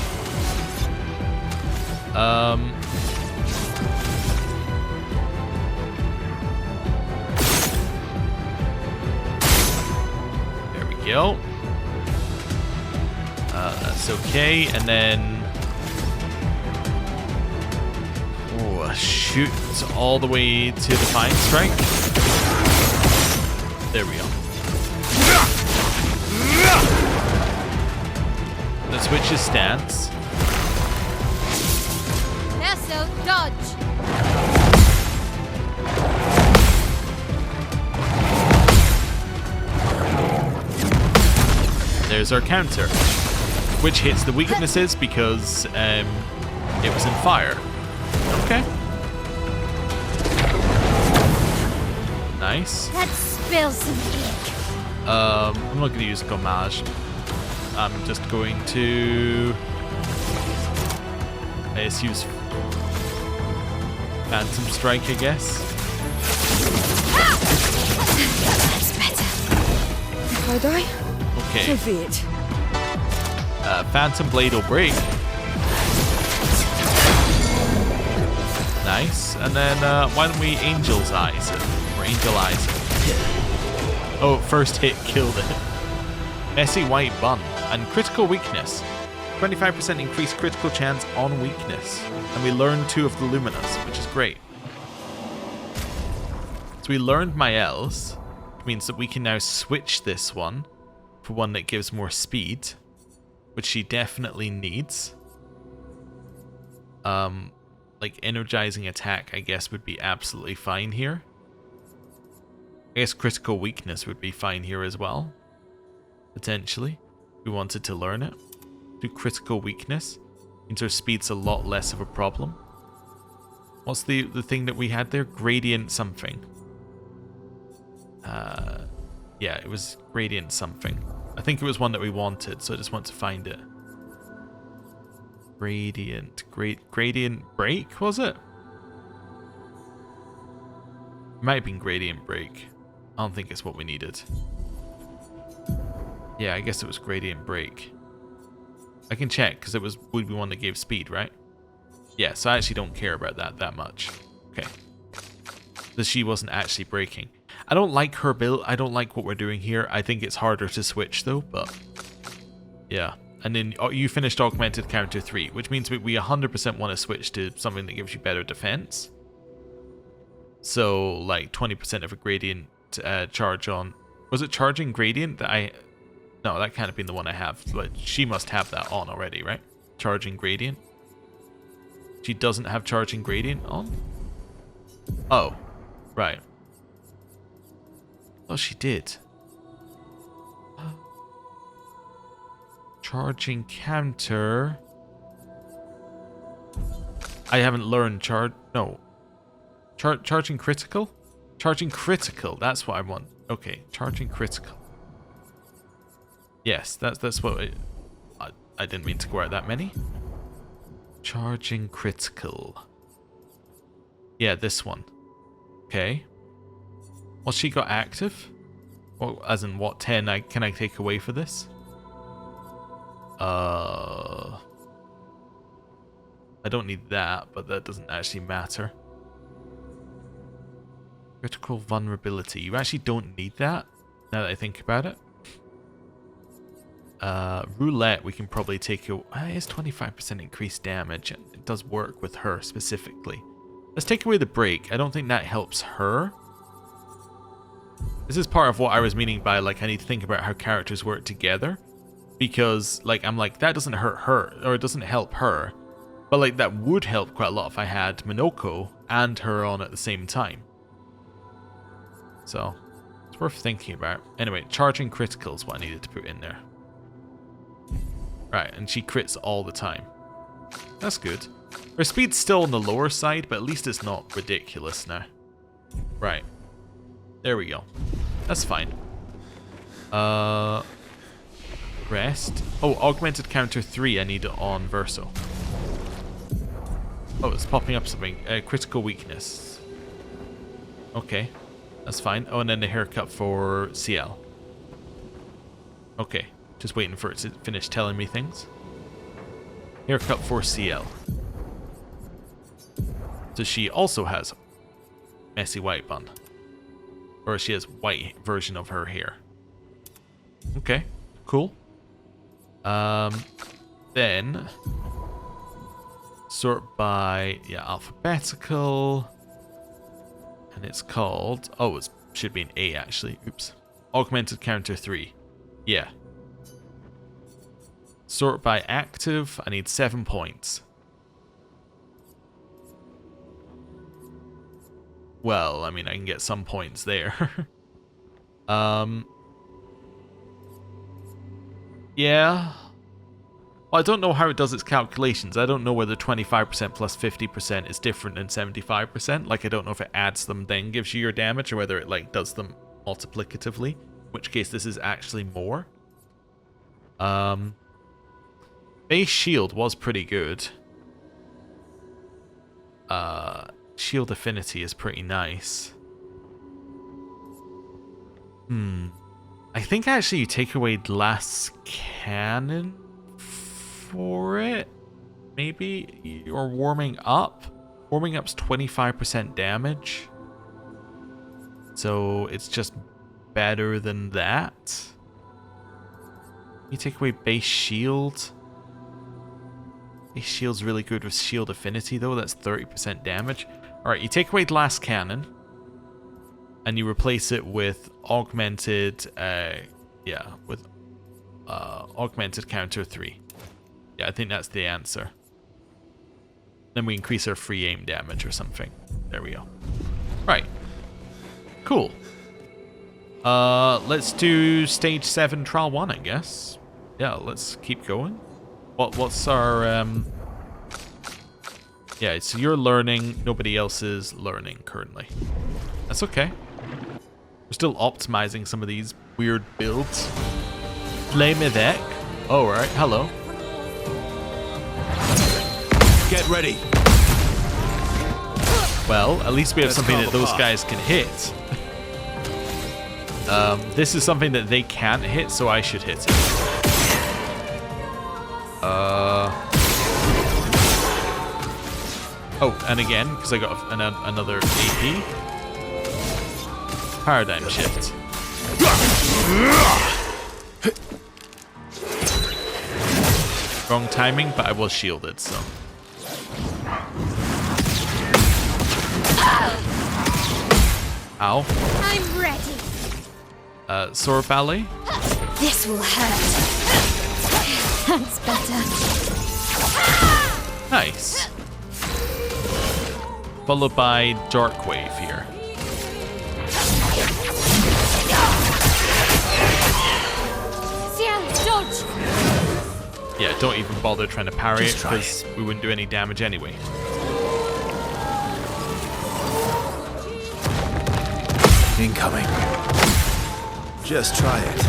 There we go. That's okay, and then shoot all the way to Defiant Strike. There we go. Let's switch his stance.
Verso, dodge.
there's our counter, which hits the weaknesses because it was in fire. Okay. Nice.
Let's spill some ink.
I'm not going to use Gommage. I'm just going to... let's use Phantom Strike, I guess.
That's better.
If I die,
Okay.
so be it.
Phantom Blade will break. Nice. And then why don't we Angel's Eyes it? Or Angel Eyes it. Oh, first hit killed it. Messy White Bun. And Critical Weakness. 25% increased critical chance on weakness. And we learned 2 of the Luminous, which is great. So we learned Mael's, which means that we can now switch this one for one that gives more speed, which she definitely needs. Like energizing attack, I guess, would be absolutely fine here. I guess critical weakness would be fine here as well. Potentially. We wanted to learn it. Do critical weakness. Means her speed's a lot less of a problem. What's the thing that we had there? Gradient something. Yeah, it was gradient something. I think it was one that we wanted, so I just want to find it. Gradient break, was it? Might have been gradient break. I don't think it's what we needed. Yeah, I guess it was gradient break. I can check because it would be one that gave speed, right? Yeah, so I actually don't care about that much. Okay. So she wasn't actually breaking. I don't like her build. I don't like what we're doing here. I think it's harder to switch though, but yeah. And then you finished Augmented Counter 3, which means we 100% want to switch to something that gives you better defense. So like 20% of a gradient charge on... Was it charging gradient that I... No, that can't have been the one I have. But she must have that on already, right? Charging gradient. She doesn't have charging gradient on? Oh, right. Oh, she did. Charging counter. I haven't learned charging critical? Charging critical, that's what I want. Okay, charging critical. Yes, that's what I didn't mean to go out that many. Charging critical. Yeah, this one. Okay. What's she got active? Well, as in what 10 can I take away for this? I don't need that, but that doesn't actually matter. Critical vulnerability. You actually don't need that, now that I think about it. Roulette, we can probably take it is 25% increased damage, and it does work with her specifically. Let's take away the break. I don't think that helps her. This is part of what I was meaning by, like, I need to think about how characters work together. Because, like, I'm like, that doesn't hurt her, or it doesn't help her. But, like, that would help quite a lot if I had Minoko and her on at the same time. So, it's worth thinking about. Anyway, charging critical is what I needed to put in there. Right, and she crits all the time. That's good. Her speed's still on the lower side, but at least it's not ridiculous now. Right. There we go. That's fine. Rest. Oh, Augmented Counter 3 I need it on Verso. Oh, it's popping up something. Critical weakness. Okay. That's fine. Oh, and then the haircut for CL. Okay. Just waiting for it to finish telling me things. Haircut for CL. So she also has messy white bun. Or she has white version of her hair. Okay. Cool. Then sort by alphabetical, and it's called it should be an A actually. Oops. Augmented Counter 3. Yeah. Sort by active. I need 7 points. Well, I mean, I can get some points there. Yeah. Well, I don't know how it does its calculations. I don't know whether 25% plus 50% is different than 75%. Like, I don't know if it adds them then gives you your damage, or whether it, like, does them multiplicatively. In which case, this is actually more. Base shield was pretty good. Shield affinity is pretty nice. I think actually you take away glass cannon for it. Maybe? Or warming up. Warming up's 25% damage. So it's just better than that. You take away base shield. Base shield's really good with shield affinity though. That's 30% damage. Alright, you take away glass cannon. And you replace it with augmented, augmented counter 3. Yeah, I think that's the answer. Then we increase our free aim damage or something. There we go. Right. Cool. Let's do stage 7 trial 1, I guess. Yeah, let's keep going. What's our, yeah, so you're learning, nobody else is learning currently. That's okay. We're still optimizing some of these weird builds. Les Mévèques. Oh, right. Hello.
Get ready.
Well, at least we have
Let's
something
carve
that those
apart.
guys can hit. This is something that they can't hit, so I should hit it. Oh, and again, because I got another AP. Paradigm shift. Wrong timing, but I was shielded, so. Ow.
I'm ready.
Sword ballet.
This will hurt. That's better.
Nice. Followed by dark wave here.
Ciel, dodge.
Yeah, don't even bother trying to parry
Just
it
try
because we wouldn't do any damage anyway.
Incoming. Just try it.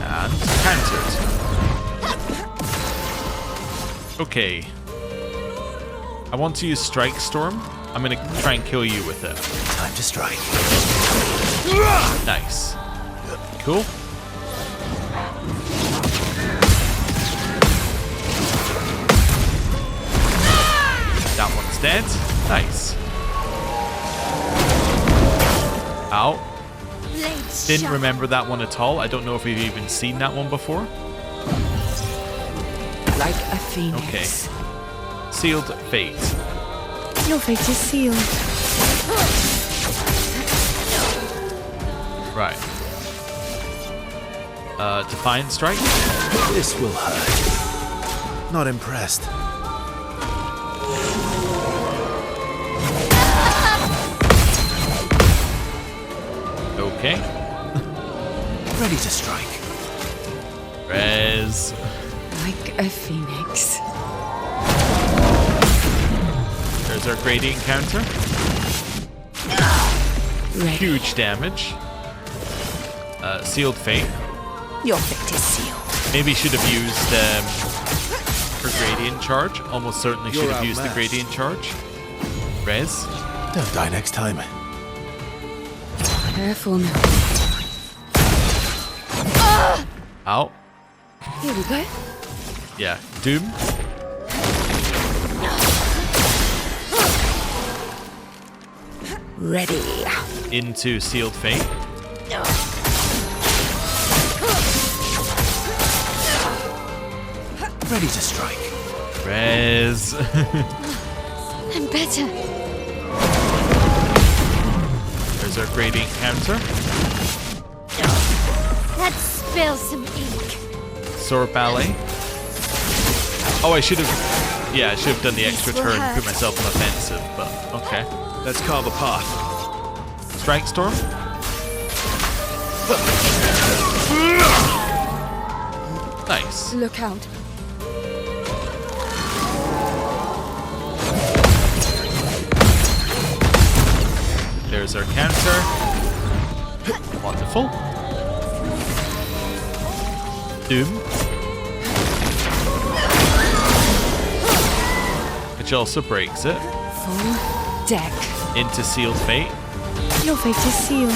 And countered. Okay. I want to use Strike Storm. I'm going to try and kill you with it.
Time to strike.
Nice. Cool. That one's dead. Nice. Ow.
Blade
Didn't
sharp.
remember that one at all. I don't know if we've even seen that one before.
Like a phoenix.
Okay. Sealed Fate.
Your fate is sealed.
Right. Defiant Strike.
This will hurt. Not impressed.
Okay.
Ready to strike.
Res.
Like a phoenix.
There's our gradient counter.
Ready.
Huge damage. Sealed Fate.
Your fate is sealed.
Maybe should have used her gradient charge. Almost certainly should
You're
have used the
outmatched.
gradient charge. Res.
Don't die next time.
Careful now.
Ow.
Here we go.
Yeah. Doom.
Ready.
Into Sealed Fate.
Ready to strike.
Res.
I'm better.
There's our gradient counter.
Let's spill some ink.
Sword Ballet. Oh, I should have... Yeah, I should have done the extra
will
turn and
hurt.
put myself on offensive, but okay.
Let's carve a path.
Strike Storm. Nice.
Look out.
There's our counter. Wonderful. Doom. Which also breaks it.
Full deck.
Into Sealed Fate.
Your fate is sealed.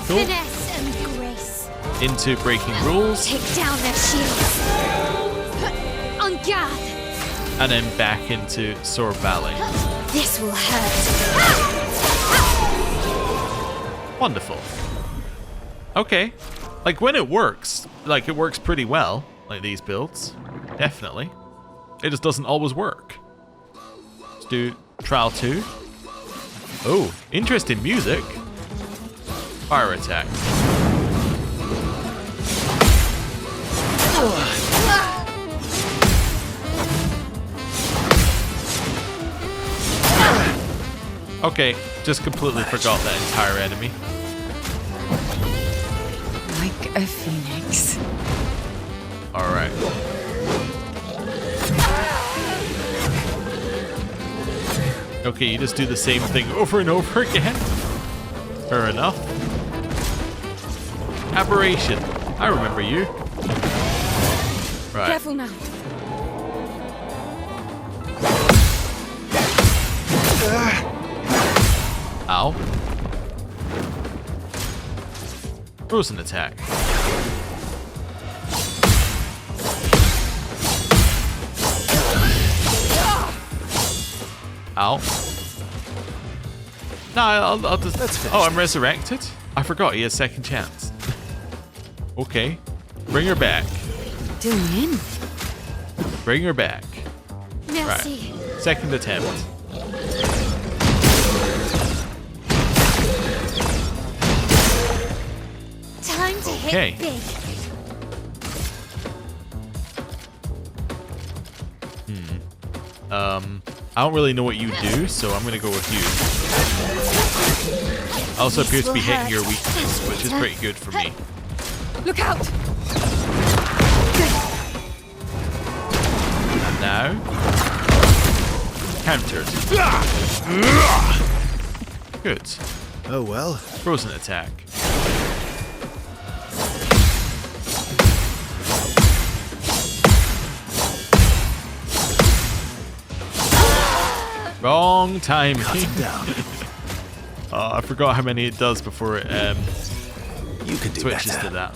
Cool.
Finesse and grace.
Into Breaking Rules.
Take down their shields. On guard.
And then back into Sword Ballet.
This will hurt.
Wonderful. Okay. Like, when it works, like, it works pretty well. Like, these builds. Definitely. It just doesn't always work. Let's do Trial 2. Oh, interesting music. Fire attack. Okay, just completely forgot that entire enemy.
Like a phoenix.
Alright. Okay, you just do the same thing over and over again. Fair enough. Aberration. I remember you. Right.
Careful now.
Ow. Frozen attack. Ow. No, I'll just... Oh, I'm resurrected? I forgot he has second chance. Okay. Bring her back.
Do me in.
Bring her back.
Merci.
Right. Second attempt.
Time to
Okay.
hit big.
I don't really know what you do, so I'm gonna go with you. I also appear to be hitting your weakness, which is pretty good for me.
Look out!
And now... countered. Good.
Oh well.
Frozen attack. Wrong timing.
Down.
Oh, I forgot how many it does before it
You can do
switches
better.
to that.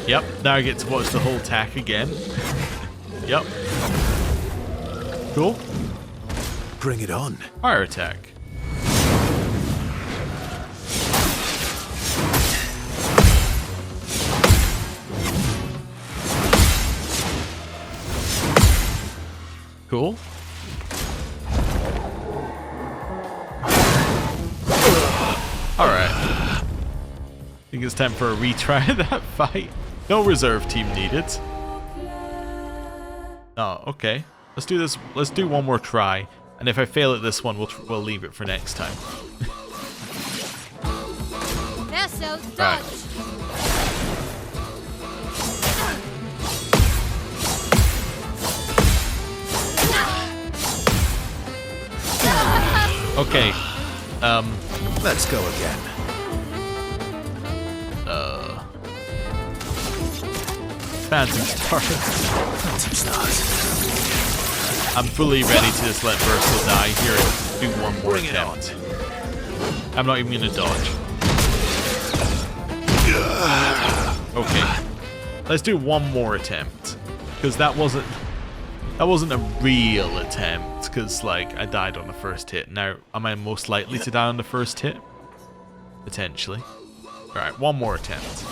Yep, now I get to watch the whole attack again. Yep. Cool.
Bring it on.
Fire attack. Cool. Alright. I think it's time for a retry of that fight. No reserve team needed. Oh, okay. Let's do this. Let's do one more try. And if I fail at this one, we'll leave it for next time.
Verso, dodge.
Right. Okay.
Let's go again.
Phantom Stars.
Phantom stars.
I'm fully ready to just let Verso die here and do one more
Bring it
attempt. I'm not even gonna dodge. Okay. Let's do one more attempt. Because that wasn't a real attempt, because like I died on the first hit. Now, am I most likely to die on the first hit? Potentially. Alright, one more attempt.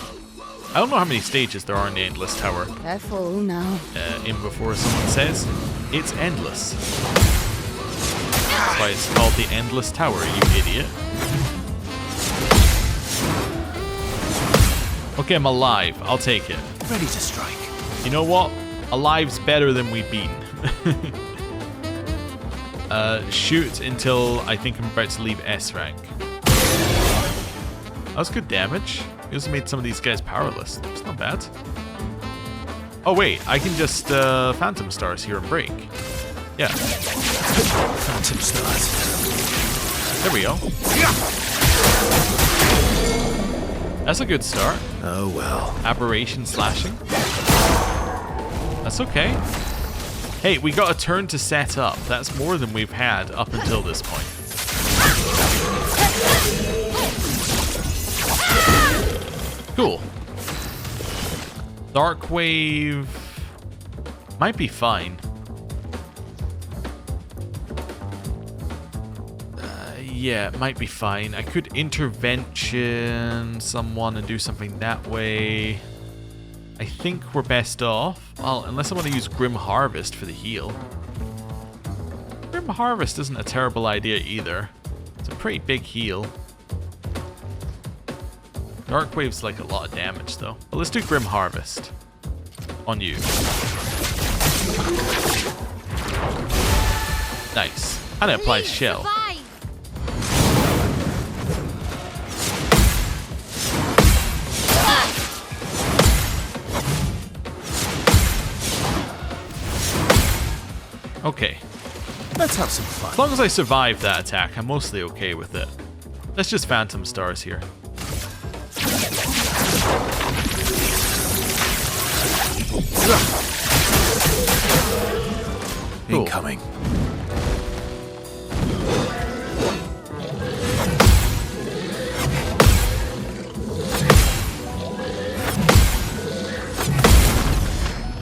I don't know how many stages there are in the Endless Tower.
Careful now.
In before someone says, it's endless. That's why it's called the Endless Tower, you idiot. Okay, I'm alive. I'll take it.
Ready to strike.
You know what? Alive's better than we've been. Shoot until I think I'm about to leave S rank. That was good damage. He also made some of these guys powerless. It's not bad. Oh wait, I can just Phantom Stars here and break. Yeah.
Phantom Stars.
There we go. That's a good start.
Oh well.
Aberration slashing. That's okay. Hey, we got a turn to set up. That's more than we've had up until this point. Cool. Dark Wave might be fine. Yeah, it might be fine. I could intervention someone and do something that way. I think we're best off. Well, unless I want to use Grim Harvest for the heal. Grim Harvest isn't a terrible idea either. It's a pretty big heal. Dark Wave's like a lot of damage though. But let's do Grim Harvest. On you. Nice. And it applies Shell. Okay.
Let's have some fun.
As long as I survive that attack, I'm mostly okay with it. Let's just Phantom Stars here. Cool.
Incoming.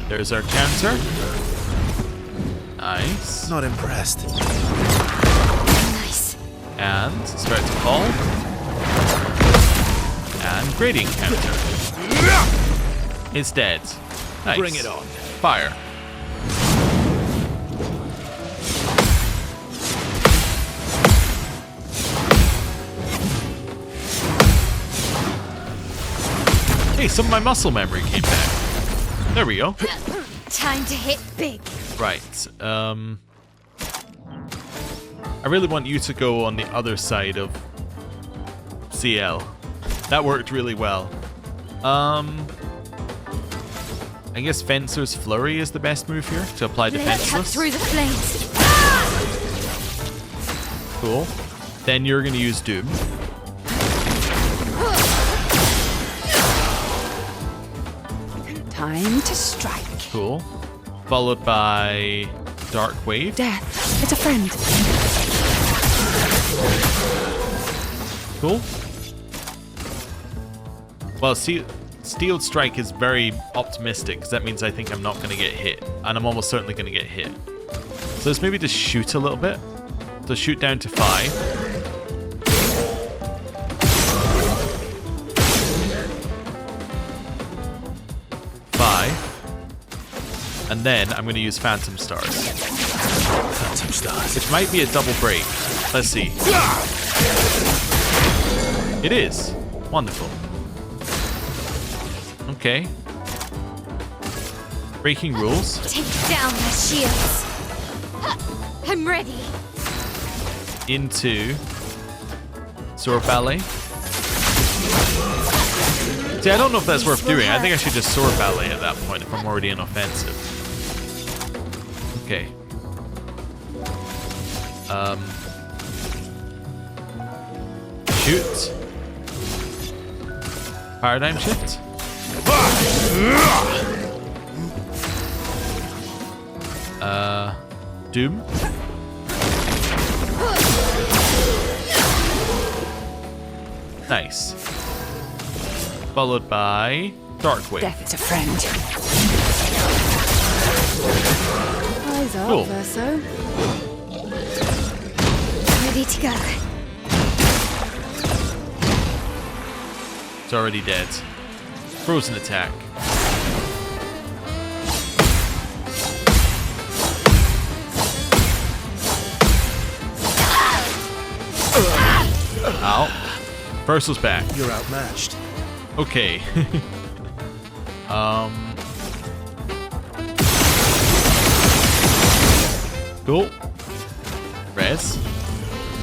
There's our counter. Nice.
Not impressed.
Nice.
And start to fall. And gradient counter. It's dead. Nice.
Bring it on.
Fire. Hey, some of my muscle memory came back. There we go.
Time to hit big.
Right. I really want you to go on the other side of CL. That worked really well. I guess Fencer's Flurry is the best move here to apply
Let's cut
defenseless.
through the flames.
Cool. Then you're going to use Doom.
Time to strike.
Cool. Followed by Dark Wave.
Death. It's a friend.
Cool. Well, Steel Strike is very optimistic because that means I think I'm not going to get hit. And I'm almost certainly going to get hit. So let's maybe just shoot a little bit. So shoot down to 5. And then I'm going to use Phantom Stars.
Phantom Stars.
Which might be a double break. Let's see. It is. Wonderful. Okay. Breaking rules.
Take down the shields. I'm ready.
Into Sword Ballet. See, I don't know if that's worth doing. I think I should just Sword Ballet at that point if I'm already in offensive. Okay. Shoot. Paradigm shift. Doom. Nice. Followed by Dark Wave.
Death is a friend. Eyes up,
Cool.
Verso.
Ready to go.
It's already dead. Frozen attack. Ow. Verso's back.
You're outmatched.
Okay. Cool. Res.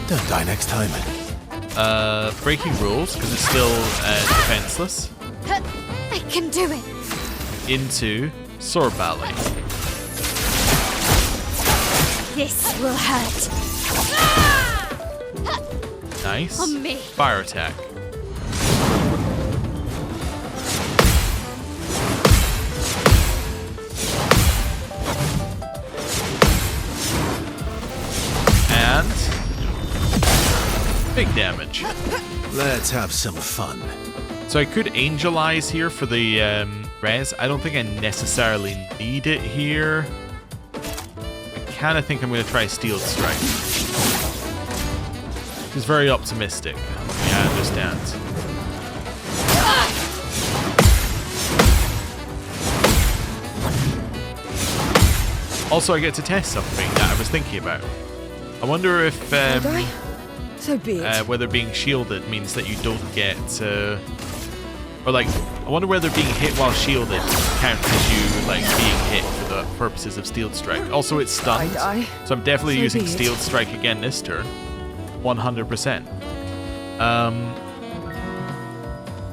Don't die next time.
Breaking rules, because it's still defenseless.
I can do it.
Into sword ballet.
This will hurt.
Nice.
On me.
Fire attack. And big damage.
Let's have some fun.
So I could Angel Eyes here for the res. I don't think I necessarily need it here. I kind of think I'm going to try Steel Strike. It's very optimistic. Yeah, I understand. Also, I get to test something that I was thinking about. I wonder if
So be it.
whether being shielded means that you don't get or like, I wonder whether being hit while shielded counts as you like being hit for the purposes of Steel Strike. Also, it's stunned,
I
so I'm definitely
So
using
be it.
Steel Strike again this turn, 100%. I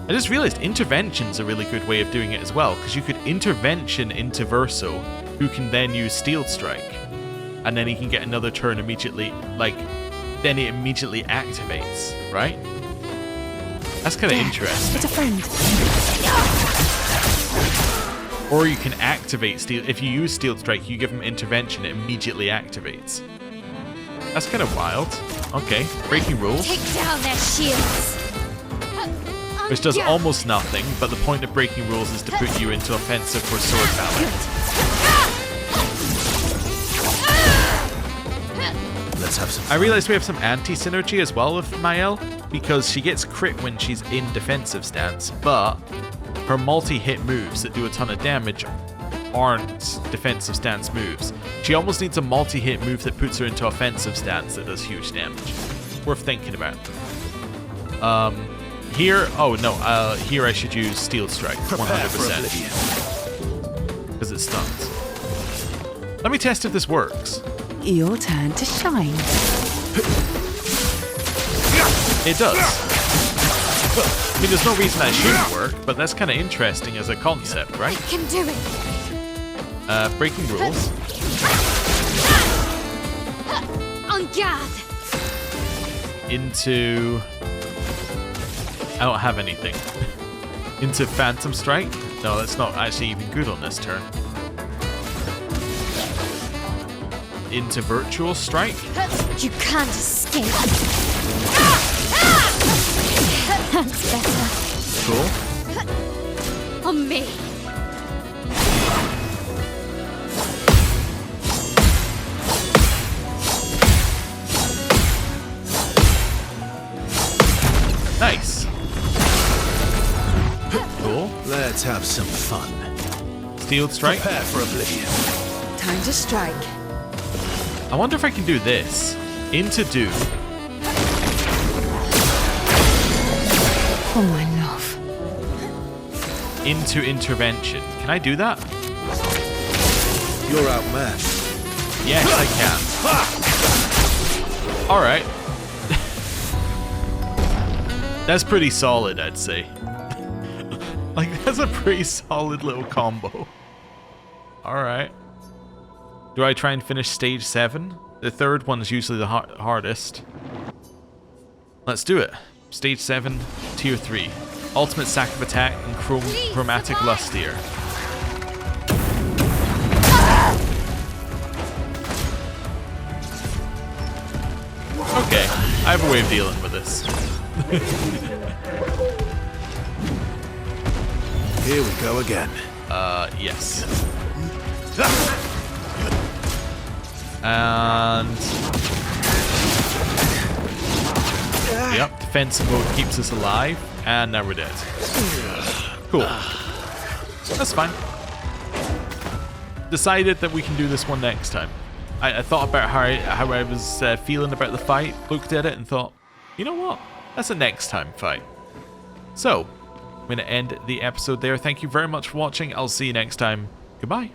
just realized Intervention's a really good way of doing it as well, because you could Intervention into Verso, who can then use Steel Strike, and then he can get another turn immediately, like, then it immediately activates, right? That's kind of interesting.
It's a friend.
Or you can activate Steel. If you use Steel Strike, you give him Intervention, it immediately activates. That's kind of wild. Okay, breaking rules,
Take down their shields.
which does almost nothing, but the point of breaking rules is to put you into offensive for sword ballet.
Let's have some
I
fun.
realize we have some anti-synergy as well with Mael, because she gets crit when she's in defensive stance, but her multi-hit moves that do a ton of damage aren't defensive stance moves. She almost needs a multi-hit move that puts her into offensive stance that does huge damage. Worth thinking about. Here, oh no, here I should use Steel Strike,
Prepare for
100%,
oblivion.
because it stuns. Let me test if this works.
Your turn to shine.
It does. I mean, there's no reason that shouldn't work, but that's kind of interesting as a concept, right?
I can do it.
Breaking rules.
En garde.
Into... I don't have anything. Into Phantom Strike? No, that's not actually even good on this turn. Into Virtual Strike?
You can't escape. That's better.
Cool.
On me.
Nice. Cool.
Let's have some fun.
Steel Strike.
Prepare for oblivion.
Time to strike.
I wonder if I can do this. Into Doom.
Oh, my love.
Into Intervention. Can I do that?
You're outmatched.
Yes, I can. Alright. That's pretty solid, I'd say. Like, that's a pretty solid little combo. Alright. Do I try and finish stage 7? The third one is usually the hardest. Let's do it. Stage 7, tier 3. Ultimate Sack of Attack and Chromatic Lustier. Okay, I have a way of dealing with this.
Here we go again.
Yes. And... Yep, defensive mode keeps us alive, and now we're dead. Cool. That's fine. Decided that we can do this one next time. I thought about how I was feeling about the fight, looked at it and thought, you know what? That's a next time fight. So, I'm going to end the episode there. Thank you very much for watching. I'll see you next time. Goodbye.